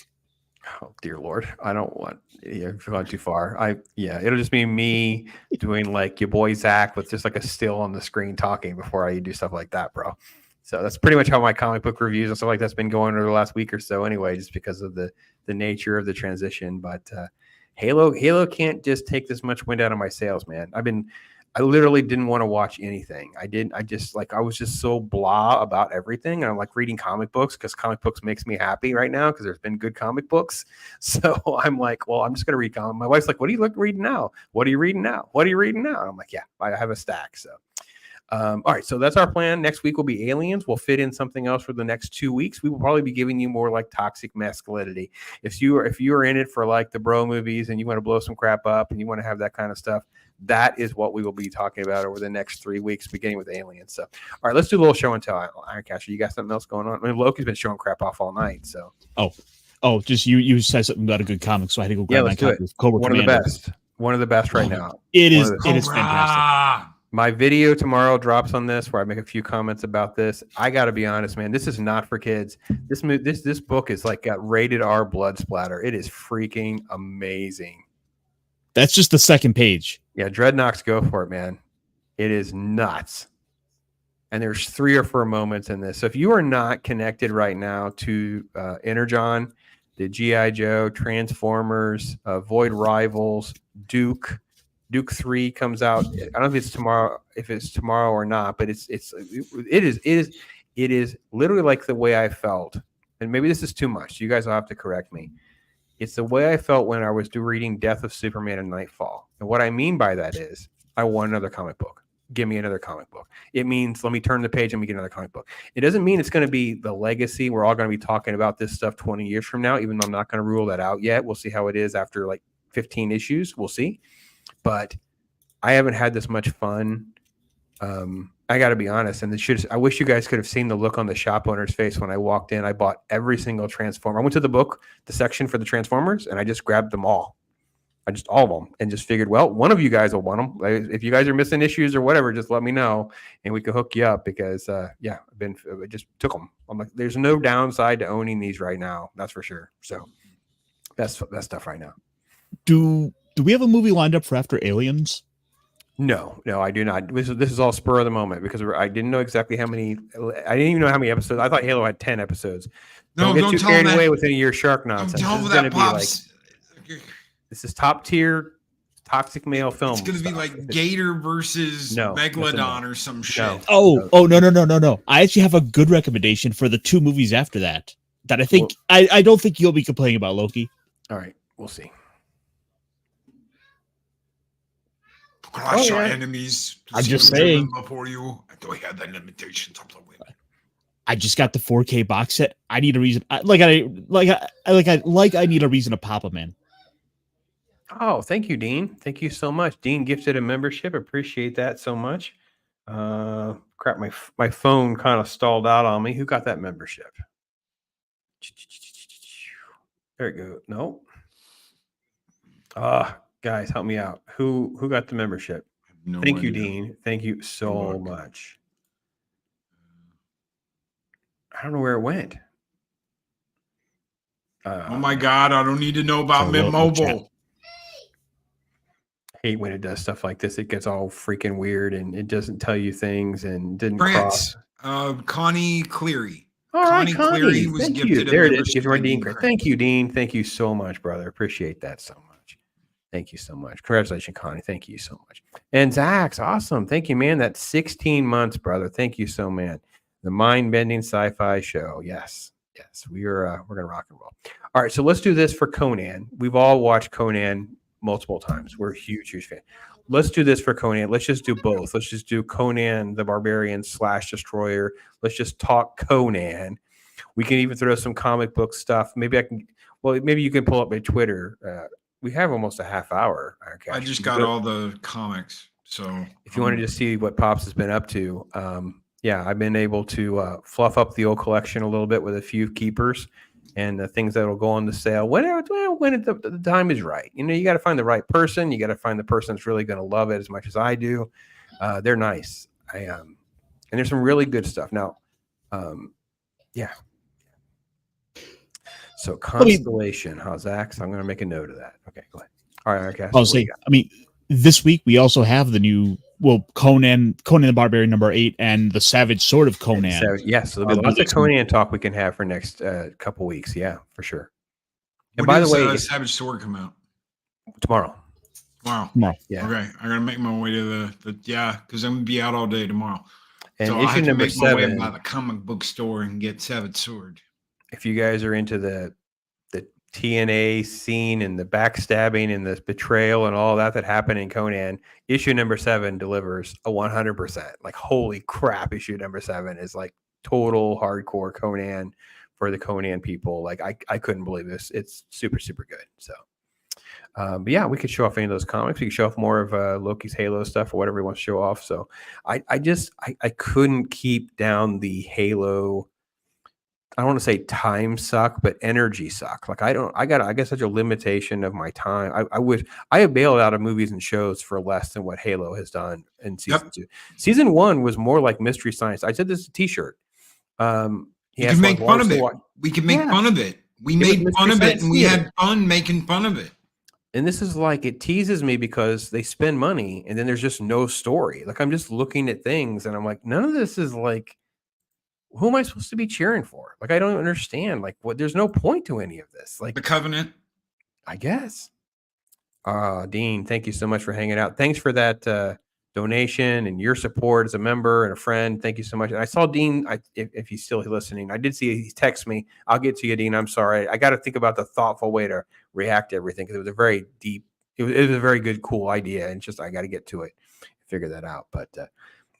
Speaker 4: Oh dear Lord, I don't want. You've gone too far. It'll just be me doing like your boy Zach with just like a still on the screen talking before I do stuff like that, bro. So that's pretty much how my comic book reviews and stuff like that's been going over the last week or so, anyway, just because of the nature of the transition. But Halo can't just take this much wind out of my sails, man. I literally didn't want to watch anything. I was just so blah about everything. And I'm like reading comic books because comic books makes me happy right now because there's been good comic books. So I'm like, well, I'm just going to read comic. My wife's like, what are you reading now? What are you reading now? What are you reading now? And I'm like, yeah, I have a stack. So All right, so that's our plan. Next week will be aliens. We'll fit in something else for the next 2 weeks. We will probably be giving you more like toxic masculinity. If you are in it for like the bro movies and you want to blow some crap up and you want to have that kind of stuff, that is what we will be talking about over the next 3 weeks, beginning with aliens. So, all right, let's do a little show and tell. Ironcaster, you got something else going on? I mean, Loki's been showing crap off all night. So,
Speaker 3: just you said something about a good comic, so I had to go grab my copy of Cobra
Speaker 4: One
Speaker 3: Commander.
Speaker 4: of the best. One of the best right now.
Speaker 3: It is fantastic.
Speaker 4: My video tomorrow drops on this, where I make a few comments about this. I got to be honest, man. This is not for kids. This book is like got rated R blood splatter. It is freaking amazing.
Speaker 3: That's just the second page.
Speaker 4: Yeah, Dreadnoks, go for it, man. It is nuts. And there's 3 or 4 moments in this. So if you are not connected right now to Energon, the G.I. Joe, Transformers, Void Rivals, Duke 3 comes out. I don't know if it's tomorrow or not, but it is literally like the way I felt. And maybe this is too much. You guys will have to correct me. It's the way I felt when I was reading Death of Superman and Nightfall. And what I mean by that is I want another comic book. Give me another comic book. It means let me turn the page and we get another comic book. It doesn't mean it's going to be the legacy. We're all going to be talking about this stuff 20 years from now, even though I'm not going to rule that out yet. We'll see how it is after like 15 issues. We'll see. But I haven't had this much fun. I got to be honest. And I wish you guys could have seen the look on the shop owner's face when I walked in. I bought every single Transformer. I went to the section for the Transformers, and I just grabbed them all. All of them, and just figured, well, one of you guys will want them. If you guys are missing issues or whatever, just let me know, and we can hook you up because, I just took them. I'm like, there's no downside to owning these right now. That's for sure. So that's stuff right now.
Speaker 3: Do we have a movie lined up for after Aliens?
Speaker 4: No, I do not. This is all spur of the moment because I didn't know exactly how many. I didn't even know how many episodes. I thought Halo had 10 episodes. Don't get too carried away with any of your shark nonsense.
Speaker 1: Don't tell that pops.
Speaker 4: This is top tier toxic male film.
Speaker 1: It's going to be like Gator versus Megalodon or some shit.
Speaker 3: No. I actually have a good recommendation for the 2 movies after that I think I don't think you'll be complaining about, Loki.
Speaker 4: All right, we'll see.
Speaker 1: Crush our enemies.
Speaker 3: I'm just saying.
Speaker 1: Before you, I don't have that limitation.
Speaker 3: I just got the 4K box set. I need a reason. I need a reason to pop them in.
Speaker 4: Oh, thank you, Dean. Thank you so much. Dean gifted a membership. Appreciate that so much. Crap, my phone kind of stalled out on me. Who got that membership? There it goes. No. Guys, help me out. Who got the membership? Thank you, Dean. Thank you so much. I don't know where it went.
Speaker 1: Oh my God, I don't need to know about Mint Mobile.
Speaker 4: I hate when it does stuff like this. It gets all freaking weird and it doesn't tell you things and didn't
Speaker 1: cross. Connie Cleary. Connie Cleary was gifted
Speaker 4: there it is. Thank you, Dean. Thank you so much, brother. Appreciate that so much. Thank you so much. Congratulations, Connie. Thank you so much. And Zach's awesome. Thank you, man. That's 16 months, brother. Thank you so, man. The mind-bending sci-fi show. Yes. We're gonna rock and roll. All right, so let's do this for Conan. We've all watched Conan multiple times. We're a huge fan. Let's do this for Conan. Let's just do both. Let's just do Conan the Barbarian / Destroyer. Let's just talk Conan. We can even throw some comic book stuff. Maybe you can pull up my Twitter. We have almost a half hour.
Speaker 1: I just got all the comics. So
Speaker 4: if you wanted to see what Pops has been up to, I've been able to fluff up the old collection a little bit with a few keepers and the things that will go on the sale when the time is right. You got to find the right person. You got to find the person that's really going to love it as much as I do. They're nice. And there's some really good stuff. Now, So Constellation, Zach? So I'm going to make a note of that. Okay, go ahead. All right, okay.
Speaker 3: I'll say, this week we also have the new, Conan the Barbarian #8 and the Savage Sword of Conan.
Speaker 4: So there'll be lots of Conan talk we can have for next couple weeks. Yeah, for sure. And by the way,
Speaker 1: Savage Sword come out
Speaker 4: tomorrow.
Speaker 1: Tomorrow.
Speaker 4: Yeah.
Speaker 1: Okay, I gotta make my way to because I'm gonna be out all day tomorrow.
Speaker 4: And
Speaker 1: so
Speaker 4: issue number 7.
Speaker 1: By the comic book store and get Savage Sword.
Speaker 4: If you guys are into the TNA scene and the backstabbing and the betrayal and all that happened in Conan, issue number 7 delivers a 100%. Like, holy crap, issue number 7 is like total hardcore Conan for the Conan people. Like, I couldn't believe this. It's super, super good. So, but yeah, we could show off any of those comics. We could show off more of Loki's Halo stuff or whatever he wants to show off. So I couldn't keep down the Halo. I don't want to say time suck, but energy suck. Like, I got such a limitation of my time. I have bailed out of movies and shows for less than what Halo has done in season 2. Season 1 was more like Mystery Science. I said this is a t-shirt.
Speaker 1: You can make fun of it. We can make fun of it. We made fun of it, and we had fun making fun of it.
Speaker 4: And this is like, it teases me because they spend money and then there's just no story. Like, I'm just looking at things and I'm like, none of this is like, who am I supposed to be cheering for? Like, I don't understand. Like, what? There's no point to any of this. Like,
Speaker 1: The Covenant,
Speaker 4: I guess. Dean, thank you so much for hanging out. Thanks for that donation and your support as a member and a friend. Thank you so much. And I saw Dean, if he's still listening, I did see he text me. I'll get to you, Dean. I'm sorry. I got to think about the thoughtful way to react to everything, because it was a very deep, it was a very good, cool idea. And just, I got to get to it, figure that out. But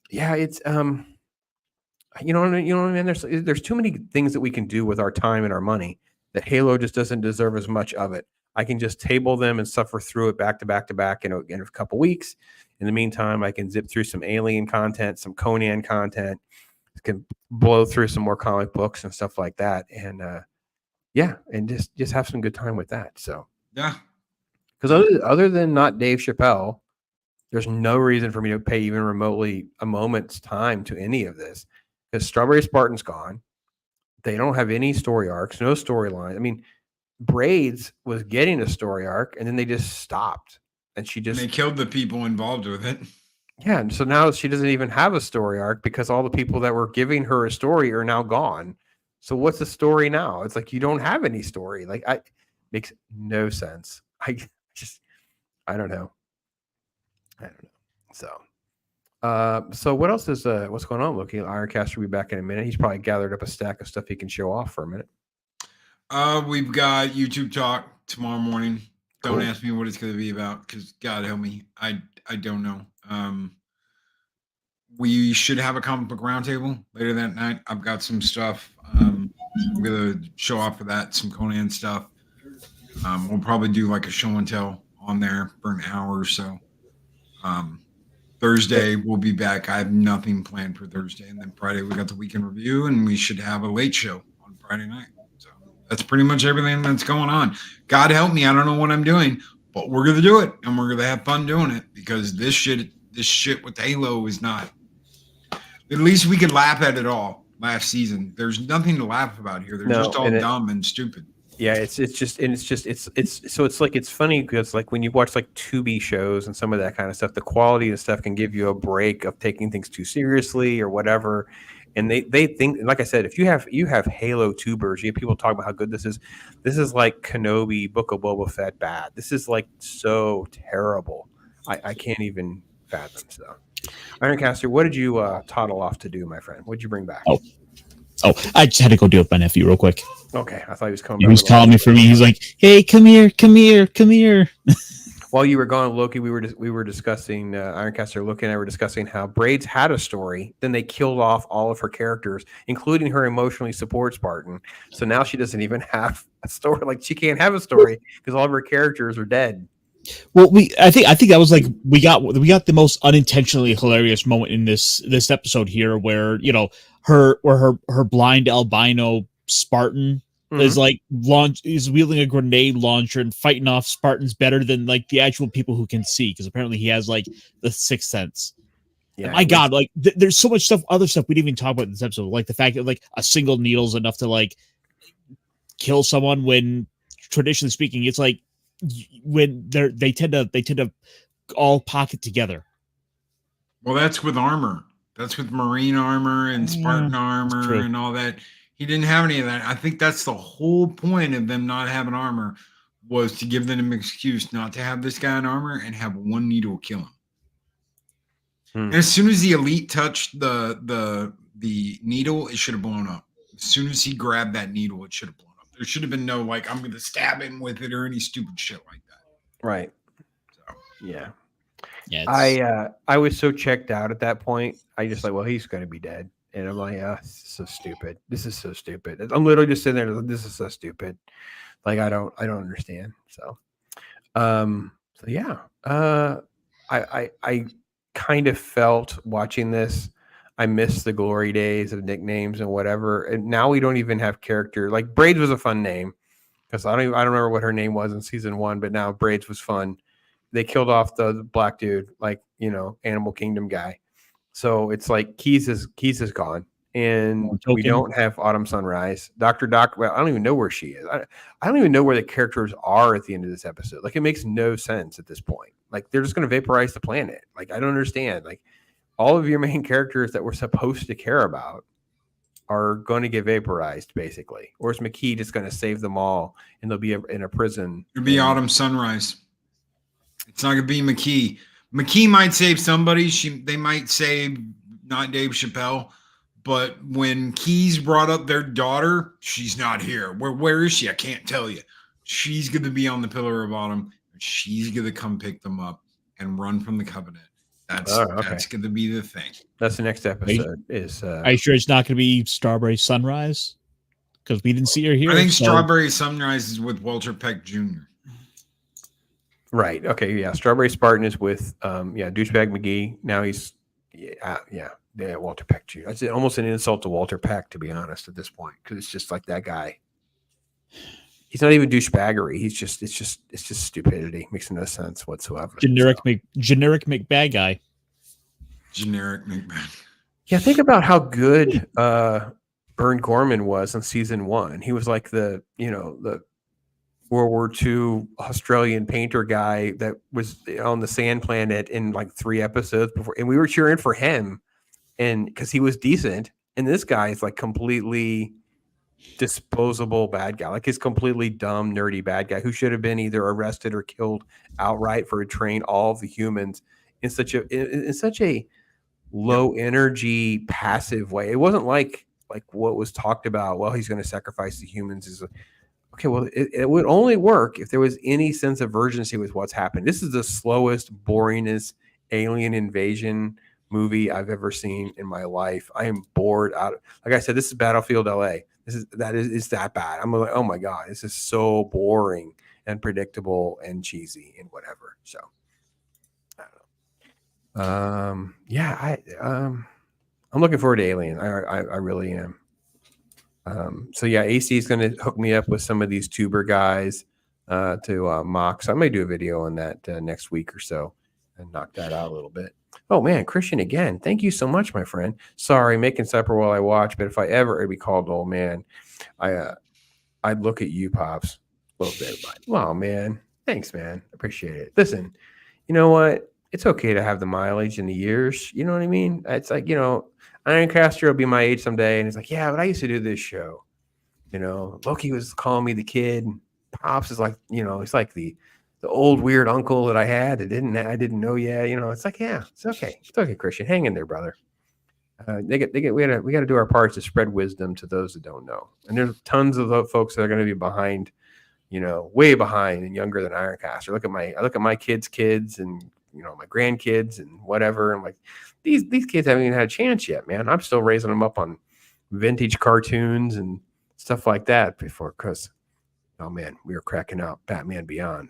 Speaker 4: yeah, it's, you know what I mean? There's too many things that we can do with our time and our money that Halo just doesn't deserve as much of it. I can just table them and suffer through it back to back to back in a couple weeks. In the meantime, I can zip through some Alien content, some Conan content, can blow through some more comic books and stuff like that. And yeah, and just have some good time with that. So
Speaker 1: yeah,
Speaker 4: because other than not Dave Chappelle, there's no reason for me to pay even remotely a moment's time to any of this, because Strawberry Spartan's gone. They don't have any story arcs, no storyline. I mean, Braids was getting a story arc, and then they just stopped. And they
Speaker 1: killed the people involved with it.
Speaker 4: Yeah, and so now she doesn't even have a story arc because all the people that were giving her a story are now gone. So what's the story now? It's like, you don't have any story. Like, makes no sense. I don't know. So what else is what's going on, Loki? Ironcaster will be back in a minute. He's probably gathered up a stack of stuff he can show off for a minute.
Speaker 1: We've got YouTube talk tomorrow morning.
Speaker 4: Cool.
Speaker 1: Don't ask me what it's going to be about, because God help me, I don't know. We should have a comic book roundtable later that night. I've got some stuff. I'm going to show off for that, some Conan stuff. We'll probably do like a show and tell on there for an hour or so. Thursday we'll be back. I have nothing planned for Thursday, and then Friday we got the weekend review, and we should have a late show on Friday night. So that's pretty much everything that's going on. God help me, I don't know what I'm doing, but we're gonna do it, and we're gonna have fun doing it, because this shit with Halo is not. At least we could laugh at it all last season. There's nothing to laugh about here. They're just all dumb and stupid.
Speaker 4: Yeah, it's funny because, like, when you watch like Tubi shows and some of that kind of stuff, the quality and stuff can give you a break of taking things too seriously or whatever. And they think, like I said, if you have Halo tubers, you have people talking about how good this is. This is like Kenobi, Book of Boba Fett bad. This is like so terrible. I can't even fathom. So, Ironcaster, what did you toddle off to do, my friend? What did you bring back?
Speaker 3: Oh, I just had to go deal with my nephew real quick.
Speaker 4: Okay, I thought he was coming.
Speaker 3: He was calling me for me. He's like, "Hey, come here."
Speaker 4: While you were gone, Loki, we were discussing Ironcaster. Loki and I were discussing how Braids had a story. Then they killed off all of her characters, including her emotionally support Spartan. So now she doesn't even have a story. Like, she can't have a story because all of her characters are dead.
Speaker 3: Well, I think that was like we got the most unintentionally hilarious moment in this episode here, where her blind albino Spartan is like is wielding a grenade launcher and fighting off Spartans better than like the actual people who can see, because apparently he has like the sixth sense. Yeah, my God, like there's so much other stuff we didn't even talk about in this episode, like the fact that like a single needle is enough to like kill someone, when traditionally speaking, it's like when they tend to all pocket together.
Speaker 1: Well, that's with armor. That's with Marine armor and Spartan armor and all that. He didn't have any of that. I think that's the whole point of them not having armor, was to give them an excuse not to have this guy in armor and have one needle kill him. And as soon as the elite touched the needle, it should have blown up. As soon as he grabbed that needle, it should have blown up. There should have been no like I'm going to stab him with it or any stupid shit like that.
Speaker 4: Right.
Speaker 1: So
Speaker 4: Yeah.
Speaker 3: Yeah,
Speaker 4: I was so checked out at that point. I just like, well, he's going to be dead. And I'm like, this is so stupid. This is so stupid. I'm literally just sitting there. This is so stupid. Like, I don't understand. So yeah. I kind of felt watching this. I miss the glory days of nicknames and whatever. And now we don't even have character. Like Braids was a fun name because I don't remember what her name was in season 1, but now Braids was fun. They killed off the black dude, like, Animal Kingdom guy. So it's like Keys is gone, and we don't have Autumn Sunrise. Dr. Doc, well, I don't even know where she is. I don't even know where the characters are at the end of this episode. Like, it makes no sense at this point. Like, they're just going to vaporize the planet. Like, I don't understand. Like, all of your main characters that we're supposed to care about are going to get vaporized, basically. Or is McKee just going to save them all, and they'll be in a prison?
Speaker 1: It'll be Autumn Sunrise. It's not going to be McKee. McKee might save somebody. They might save not Dave Chappelle. But when Keys brought up their daughter, she's not here. Where is she? I can't tell you. She's going to be on the Pillar of Autumn. She's going to come pick them up and run from the Covenant. That's going to be the thing.
Speaker 4: That's the next episode.
Speaker 3: Are you sure it's not going to be Strawberry Sunrise? Because we didn't see her here.
Speaker 1: I think Strawberry Sunrise is with Walter Peck Jr.
Speaker 4: Right. Okay. Yeah. Strawberry Spartan is with douchebag McGee. Now he's Walter Peck Jr. That's almost an insult to Walter Peck, to be honest, at this point, because it's just like that guy. He's not even douchebaggery. It's just stupidity. Makes no sense whatsoever.
Speaker 3: Generic McBad guy.
Speaker 1: Generic McBad.
Speaker 4: Yeah. Think about how good Bern Gorman was in season 1. He was like the World War II Australian painter guy that was on the Sand Planet in like 3 episodes before, and we were cheering for him, and because he was decent. And this guy is like completely disposable bad guy, like he's completely dumb, nerdy bad guy who should have been either arrested or killed outright for betraying all of the humans in such a low energy, passive way. It wasn't like what was talked about. Well, he's going to sacrifice the humans. Okay, well, it would only work if there was any sense of urgency with what's happened. This is the slowest, boringest alien invasion movie I've ever seen in my life. I am bored out. Like I said, this is Battlefield LA. It's that bad. I'm like, oh my God, this is so boring and predictable and cheesy and whatever. So, I don't know. I'm looking forward to Alien. I really am. So yeah, AC is going to hook me up with some of these tuber guys to mock. So I may do a video on that next week or so and knock that out a little bit. Oh man, Christian again. Thank you so much, my friend. Sorry, making supper while I watch, but if I ever be called old man, I'd look at you, Pops, a little bit. Wow, man. Thanks, man. Appreciate it. Listen, you know what? It's okay to have the mileage and the years. You know what I mean? It's like, IRONCASTER will be my age someday, and it's like, yeah, but I used to do this show. Loki was calling me the kid. Pops is like, it's like the old weird uncle that I had that I didn't know yet. It's like, yeah, it's okay. It's okay, Christian. Hang in there, brother. We got to do our parts to spread wisdom to those that don't know. And there's tons of folks that are going to be behind, way behind and younger than IRONCASTER. I look at my kids and my grandkids and whatever. I'm like, these kids haven't even had a chance yet, man. I'm still raising them up on vintage cartoons and stuff like that before, because, oh man, we were cracking out Batman Beyond.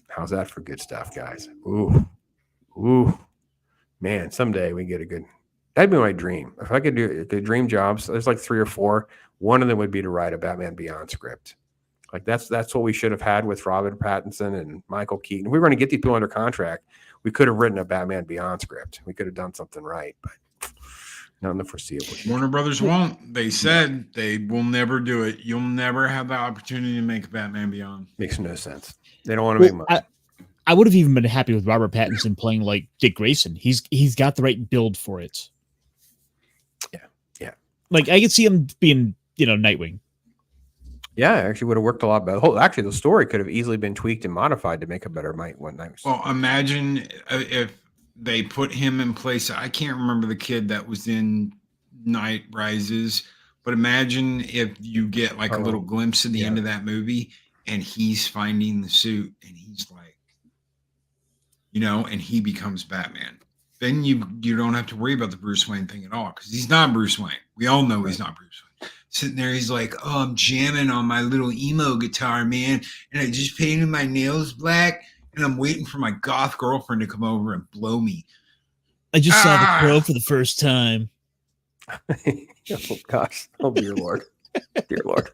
Speaker 4: How's that for good stuff, guys? Ooh, man, someday we get a good, that'd be my dream. If I could do the dream jobs, there's like 3 or 4. One of them would be to write a Batman Beyond script. Like that's what we should have had with Robert Pattinson and Michael Keaton. If we were going to get these people under contract, we could have written a Batman Beyond script. We could have done something right, but not in the foreseeable future.
Speaker 1: Warner Brothers won't. They said they will never do it. You'll never have the opportunity to make Batman Beyond.
Speaker 4: Makes no sense. They don't want to make money.
Speaker 3: I would have even been happy with Robert Pattinson playing like Dick Grayson. He's got the right build for it. Yeah. Like I could see him being, Nightwing.
Speaker 4: Yeah, actually would have worked a lot better. Actually, the story could have easily been tweaked and modified to make a better Nightwing.
Speaker 1: Well, imagine if they put him in place. I can't remember the kid that was in Night Rises, But imagine if you get like a little glimpse of the end of that movie and he's finding the suit and he's like, and he becomes Batman. Then you don't have to worry about the Bruce Wayne thing at all because he's not Bruce Wayne. We all know he's not Bruce Wayne. Sitting there, he's like, "Oh, I'm jamming on my little emo guitar, man, and I just painted my nails black, and I'm waiting for my goth girlfriend to come over and blow me."
Speaker 3: I just saw the Crow for the first time.
Speaker 4: Oh gosh! Oh dear Lord, dear Lord.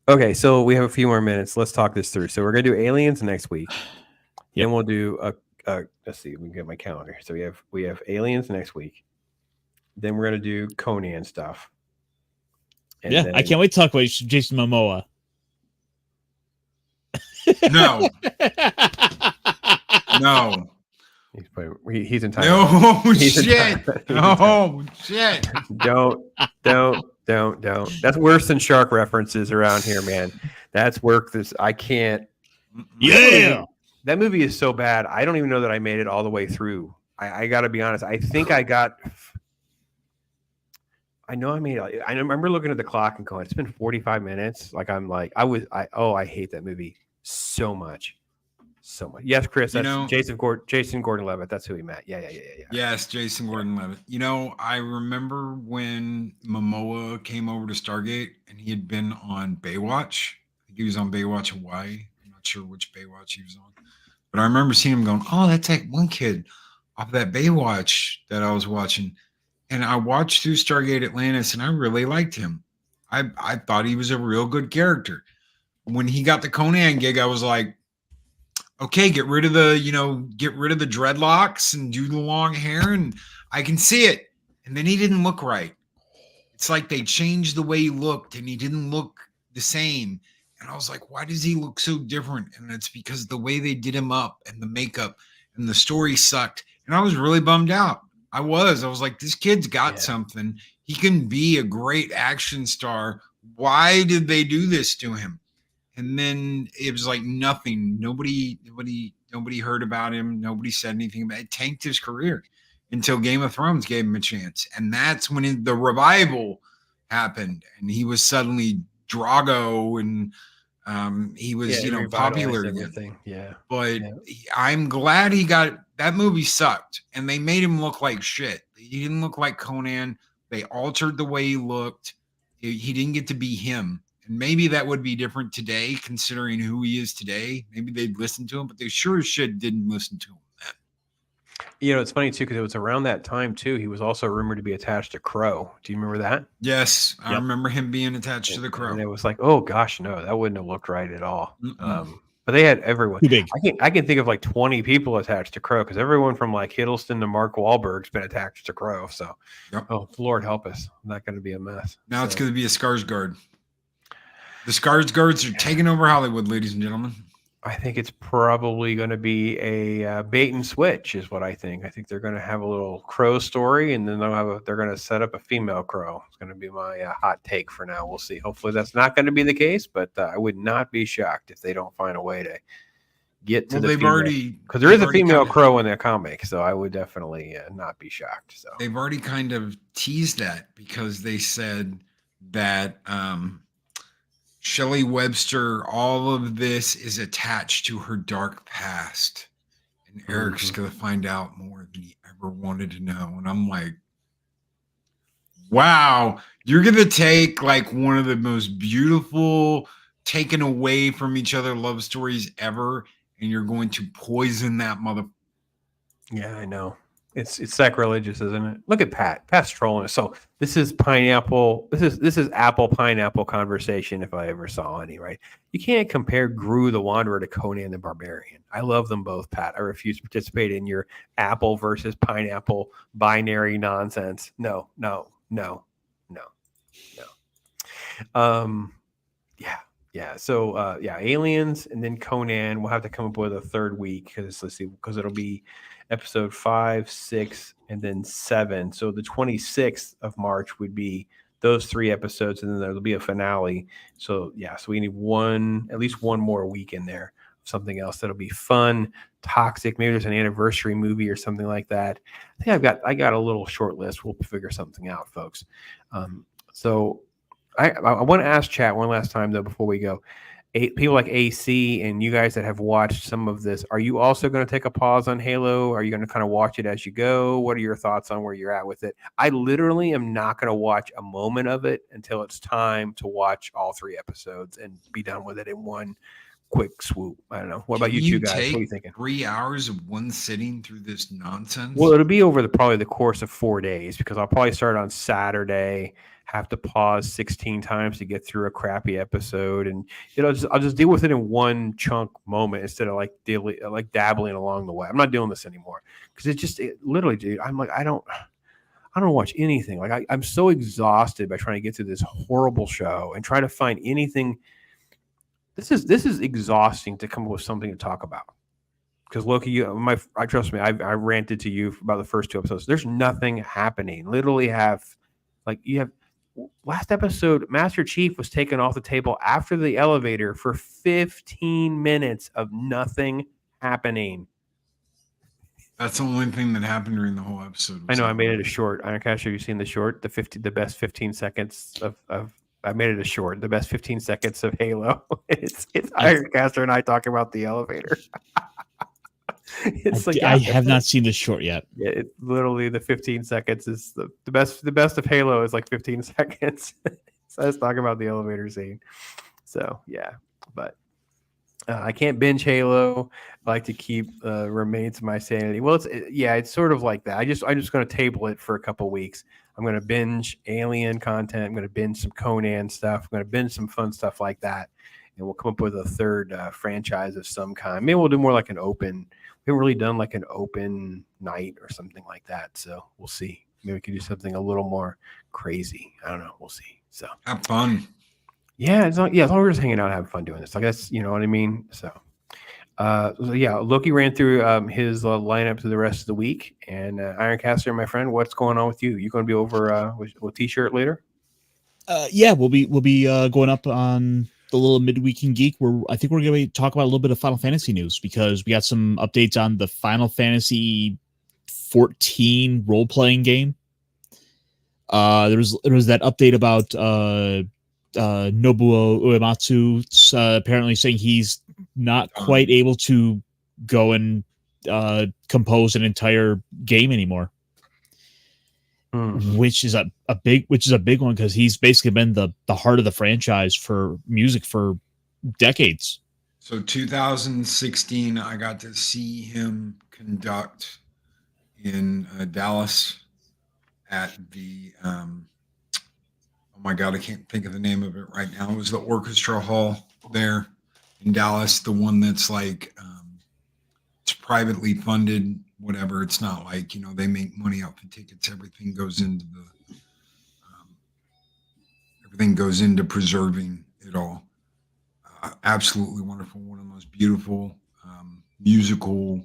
Speaker 4: Okay, so we have a few more minutes. Let's talk this through. So we're gonna do Aliens next week. Then we'll do let's see, we can get my calendar. So we have Aliens next week. Then we're gonna do Conan stuff. And
Speaker 3: I can't wait to talk about Jason Momoa.
Speaker 1: No. No.
Speaker 4: He's entitled.
Speaker 1: No
Speaker 4: He's
Speaker 1: shit.
Speaker 4: entitled.
Speaker 1: Oh shit.
Speaker 4: Don't. That's worse than shark references around here, man. That's work. I can't.
Speaker 3: Yeah.
Speaker 4: That movie is so bad. I don't even know that I made it all the way through. I got to be honest. I think I got. I know I made it. I remember looking at the clock and going, "It's been 45 minutes." Like I hate that movie so much. So much. Yes, Chris. That's Jason Gordon-Levitt. That's who he met. Yeah.
Speaker 1: Yes, Jason Gordon-Levitt. I remember when Momoa came over to Stargate and he had been on Baywatch. I think he was on Baywatch Hawaii. I'm not sure which Baywatch he was on, but I remember seeing him going, "Oh, that's like one kid off that Baywatch that I was watching." And I watched through Stargate Atlantis, and I really liked him. I thought he was a real good character. When he got the Conan gig, I was like, okay, get rid of the dreadlocks and do the long hair, and I can see it. And then he didn't look right. It's like they changed the way he looked, and he didn't look the same. And I was like, why does he look so different? And it's because the way they did him up and the makeup and the story sucked. And I was really bummed out. I was like, this kid's got something. He can be a great action star. Why did they do this to him? And then it was like nothing. Nobody heard about him. Nobody said anything about it. It tanked his career until Game of Thrones gave him a chance. And that's when the revival happened. And he was suddenly Drago and he was, popular again.
Speaker 4: Yeah.
Speaker 1: But I'm glad he got that movie sucked. And they made him look like shit. He didn't look like Conan. They altered the way he looked. He didn't get to be him. And maybe that would be different today, considering who he is today. Maybe they'd listen to him, but they sure as shit didn't listen to him then.
Speaker 4: It's funny, too, because it was around that time, too. He was also rumored to be attached to Crow. Do you remember that?
Speaker 1: Yes, I remember him being attached to the Crow.
Speaker 4: And it was like, oh, gosh, no, that wouldn't have looked right at all. But they had everyone.
Speaker 3: Too big.
Speaker 4: I can think of like 20 people attached to Crow because everyone from like Hiddleston to Mark Wahlberg's been attached to Crow. So, oh, Lord help us. I'm not going to be a mess.
Speaker 1: Now it's going to be a Skarsgård. The Skarsgårds are taking over Hollywood, ladies and gentlemen.
Speaker 4: I think it's probably going to be a bait and switch is what I think. I think they're going to have a little Crow story, and then they're going to set up a female Crow. It's going to be my hot take for now. We'll see. Hopefully that's not going to be the case, but I would not be shocked if they don't find a way to get to the female. Because there is a female Crow in their comic, so I would definitely not be shocked. So
Speaker 1: they've already kind of teased that because they said that Shelley Webster, all of this is attached to her dark past. And Eric's going to find out more than he ever wanted to know. And I'm like, wow, you're going to take like one of the most beautiful, taken away from each other love stories ever, and you're going to poison that mother.
Speaker 4: Yeah, I know. It's sacrilegious, isn't it? Look at Pat. Pat's trolling us. So this is pineapple. This is apple pineapple conversation if I ever saw any, right? You can't compare Gru the Wanderer to Conan the Barbarian. I love them both, Pat. I refuse to participate in your apple versus pineapple binary nonsense. No. Yeah. So Aliens and then Conan. We'll have to come up with a third week because it'll be episode 5, 6, and then 7. So the 26th of March would be those 3 episodes, and then there'll be a finale. So we need at least one more week in there, something else that'll be fun, toxic. Maybe there's an anniversary movie or something like that. I think I got a little short list. We'll figure something out, folks. So I want to ask chat one last time though before we go. People like AC and you guys that have watched some of this, are you also going to take a pause on Halo? Are you going to kind of watch it as you go? What are your thoughts on where you're at with it? I literally am not going to watch a moment of it until it's time to watch all 3 episodes and be done with it in one quick swoop. I don't know. What about you two guys? What are you thinking?
Speaker 1: 3 hours of one sitting through this nonsense?
Speaker 4: Well, it'll be over probably the course of 4 days because I'll probably start on Saturday, have to pause 16 times to get through a crappy episode, and I'll just deal with it in one chunk moment instead of like dabbling along the way. I'm not doing this anymore because it literally, dude. I'm like I don't watch anything. Like I'm so exhausted by trying to get through this horrible show and try to find anything. This is exhausting to come up with something to talk about. Because Loki, I trust me, I ranted to you about the first 2 episodes. There's nothing happening. Literally last episode, Master Chief was taken off the table after the elevator for 15 minutes of nothing happening.
Speaker 1: That's the only thing that happened during the whole episode.
Speaker 4: I know I made it a short. Ironcaster, have you seen the short? The best 15 seconds of I made it a short. The best 15 seconds of Halo. It's Ironcaster and I talking about the elevator.
Speaker 3: I have not seen this short yet.
Speaker 4: Yeah, it literally the 15 seconds is the best. The best of Halo is like 15 seconds. So let's talk about the elevator scene. So yeah, but I can't binge Halo. I like to keep remains my sanity. Well, it's sort of like that. I'm just going to table it for a couple weeks. I'm going to binge Alien content. I'm going to binge some Conan stuff. I'm going to binge some fun stuff like that, and we'll come up with a third franchise of some kind. Maybe we'll do more like an open. We haven't really done like an open night or something like that. So we'll see. Maybe we can do something a little more crazy. I don't know. We'll see. So
Speaker 1: have fun.
Speaker 4: Yeah, as long as we're just hanging out and having fun doing this. I guess you know what I mean. So Loki ran through his lineup to the rest of the week. And Ironcaster, my friend, what's going on with you? You going to be over with T-shirt later?
Speaker 3: Yeah, we'll be going up on the little midweek in geek where I think we're going to talk about a little bit of Final Fantasy news because we got some updates on the Final Fantasy 14 role-playing game. There was that update about Nobuo Uematsu apparently saying he's not quite able to go and compose an entire game anymore. Which is a big one because he's basically been the heart of the franchise for music for decades.
Speaker 1: So 2016, I got to see him conduct in Dallas at the oh my god, I can't think of the name of it right now. It was the orchestra hall there in Dallas, the one that's like it's privately funded. Whatever, it's not like they make money off the tickets. Everything goes into preserving it all. Absolutely wonderful. One of the most beautiful musical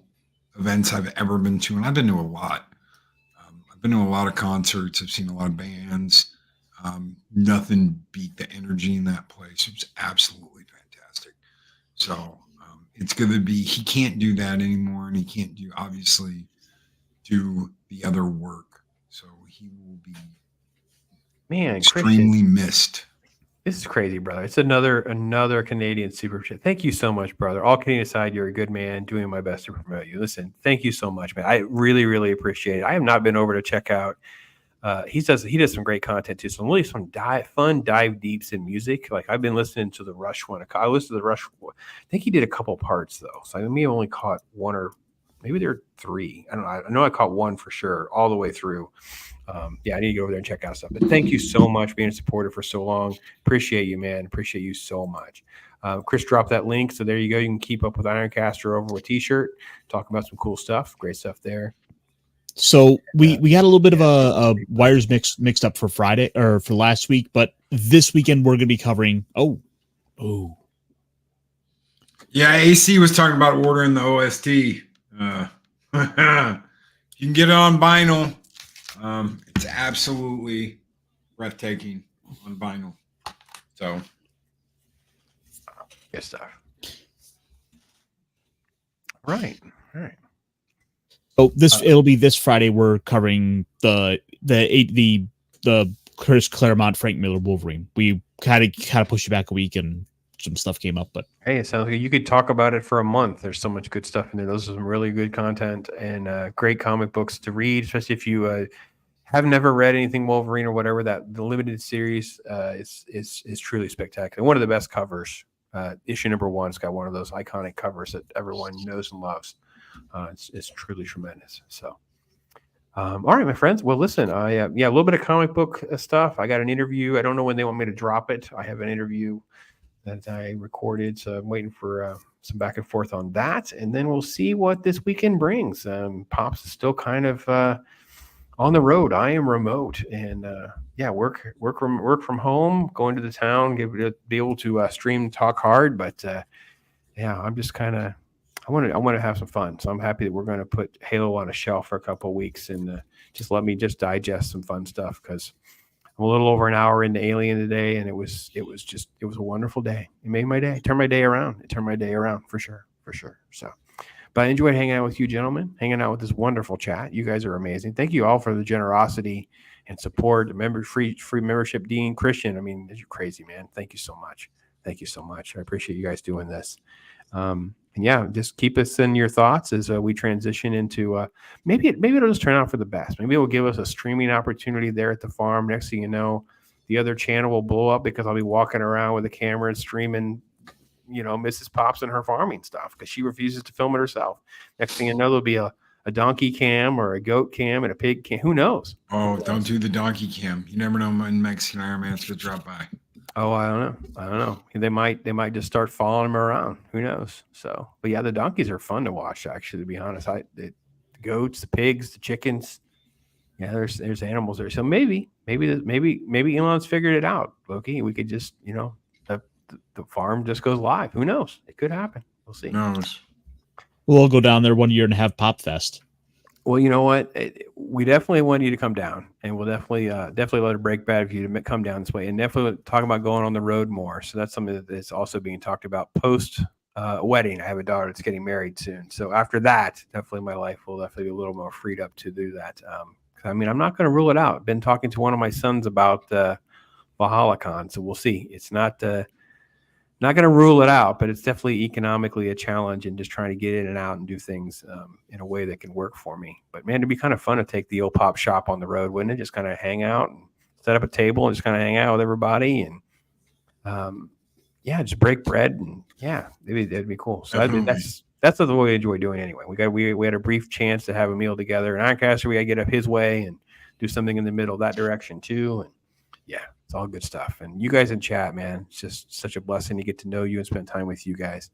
Speaker 1: events I've ever been to, and I've been to a lot. I've been to a lot of concerts. I've seen a lot of bands. Nothing beat the energy in that place. It was absolutely fantastic. So. It's going to be, he can't do that anymore, and he can't obviously do the other work. So he will be extremely missed.
Speaker 4: This is crazy, brother. It's another Canadian super chat. Thank you so much, brother. All kidding aside, you're a good man. Doing my best to promote you. Listen, thank you so much, man. I really, really appreciate it. I have not been over to check out. He does some great content too. Some really fun dive deeps in music. Like I've been listening to the Rush one. I listened to the Rush. I think he did a couple parts though, so I may have only caught one or maybe there are 3. I don't know. I know I caught one for sure all the way through. I need to go over there and check out stuff. But thank you so much for being a supporter for so long. Appreciate you, man. Appreciate you so much. Chris dropped that link, so there you go. You can keep up with Ironcaster over with T-shirt. Talking about some cool stuff. Great stuff there.
Speaker 3: So we got a little bit of a wires mixed up for Friday or for last week, but this weekend we're going to be covering.
Speaker 1: Yeah, AC was talking about ordering the OST. You can get it on vinyl. It's absolutely breathtaking on vinyl. So
Speaker 4: good stuff. Right. All right.
Speaker 3: So it'll be this Friday. We're covering the Chris Claremont, Frank Miller Wolverine. We kind of pushed it back a week, and some stuff came up. But
Speaker 4: hey, it sounds like you could talk about it for a month. There's so much good stuff in there. Those are some really good content and great comic books to read, especially if you have never read anything Wolverine or whatever. That the limited series is truly spectacular. One of the best covers. Issue number 1's got one of those iconic covers that everyone knows and loves. It's truly tremendous. So, all right, my friends. Well, listen, a little bit of comic book stuff. I got an interview. I don't know when they want me to drop it. I have an interview that I recorded, so I'm waiting for some back and forth on that, and then we'll see what this weekend brings. Pops is still kind of on the road. I am remote, and work from home, going to the town, be able to stream Talk Hard. But I'm just kind of I want to have some fun. So I'm happy that we're going to put Halo on a shelf for a couple of weeks and just let me just digest some fun stuff, because I'm a little over an hour into Alien today, and it was a wonderful day. It made my day. It turned my day around. For sure. So. But I enjoyed hanging out with you gentlemen, hanging out with this wonderful chat. You guys are amazing. Thank you all for the generosity and support. Free membership, Dean, Christian. I mean, you're crazy, man. Thank you so much. I appreciate you guys doing this. And just keep us in your thoughts as we transition into maybe it'll just turn out for the best. Maybe it will give us a streaming opportunity there at the farm. Next thing you know, the other channel will blow up because I'll be walking around with a camera and streaming, Mrs. Pops and her farming stuff because she refuses to film it herself. Next thing you know, there'll be a donkey cam or a goat cam and a pig cam. Who knows?
Speaker 1: Oh, don't do the donkey cam. You never know when Mexican Iron Man's gonna drop by.
Speaker 4: Oh, I don't know. They might just start following him around. Who knows? So, but yeah, the donkeys are fun to watch. Actually, to be honest, the goats, the pigs, the chickens. Yeah, there's animals there. So maybe Elon's figured it out. Loki, we could just the farm just goes live. Who knows? It could happen. We'll see.
Speaker 1: Knows.
Speaker 3: we'll go down there one year and have Pop Fest.
Speaker 4: Well, you know what? We definitely want you to come down, and we'll definitely let it break bad for you to come down this way, and definitely talk about going on the road more. So that's something that's also being talked about post wedding. I have a daughter that's getting married soon, so after that, definitely my life will definitely be a little more freed up to do that. I mean, I'm not going to rule it out. I've been talking to one of my sons about ValhallaCon, so we'll see. It's not going to rule it out, but it's definitely economically a challenge and just trying to get in and out and do things in a way that can work for me. But man, it'd be kind of fun to take the old pop shop on the road, wouldn't it? Just kind of hang out and set up a table and just kind of hang out with everybody and just break bread and maybe that'd be cool. So that's the way I enjoy doing anyway. We had a brief chance to have a meal together, and IRONCASTER, we got to get up his way and do something in the middle that direction too. And it's all good stuff. And you guys in chat, man, it's just such a blessing to get to know you and spend time with you guys.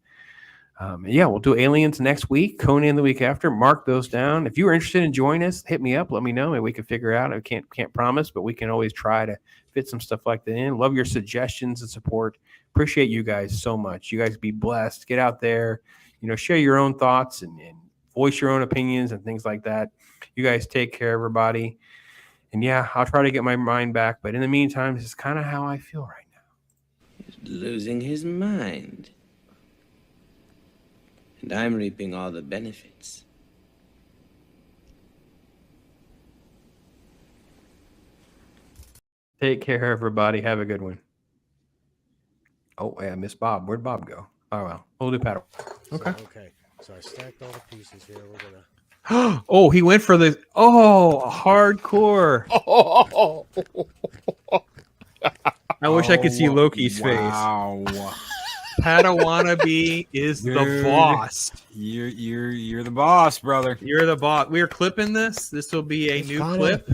Speaker 4: We'll do Aliens next week, Conan the week after. Mark those down. If you are interested in joining us, hit me up. Let me know. Maybe we can figure out. I can't promise, but we can always try to fit some stuff like that in. Love your suggestions and support. Appreciate you guys so much. You guys be blessed. Get out there, share your own thoughts and voice your own opinions and things like that. You guys take care, everybody. And I'll try to get my mind back. But in the meantime, this is kind of how I feel right now.
Speaker 6: He's losing his mind. And I'm reaping all the benefits.
Speaker 4: Take care, everybody. Have a good one. Oh, yeah, Miss Bob. Where'd Bob go? Oh, well. We'll do paddle. Okay.
Speaker 7: So I stacked all the pieces here. We're going to...
Speaker 4: Oh, he went for the hardcore. I wish I could see Loki's face.
Speaker 1: Wow.
Speaker 4: Padawan B is the boss.
Speaker 1: You're the boss, brother.
Speaker 4: You're the boss. We're clipping this. This will be a new clip.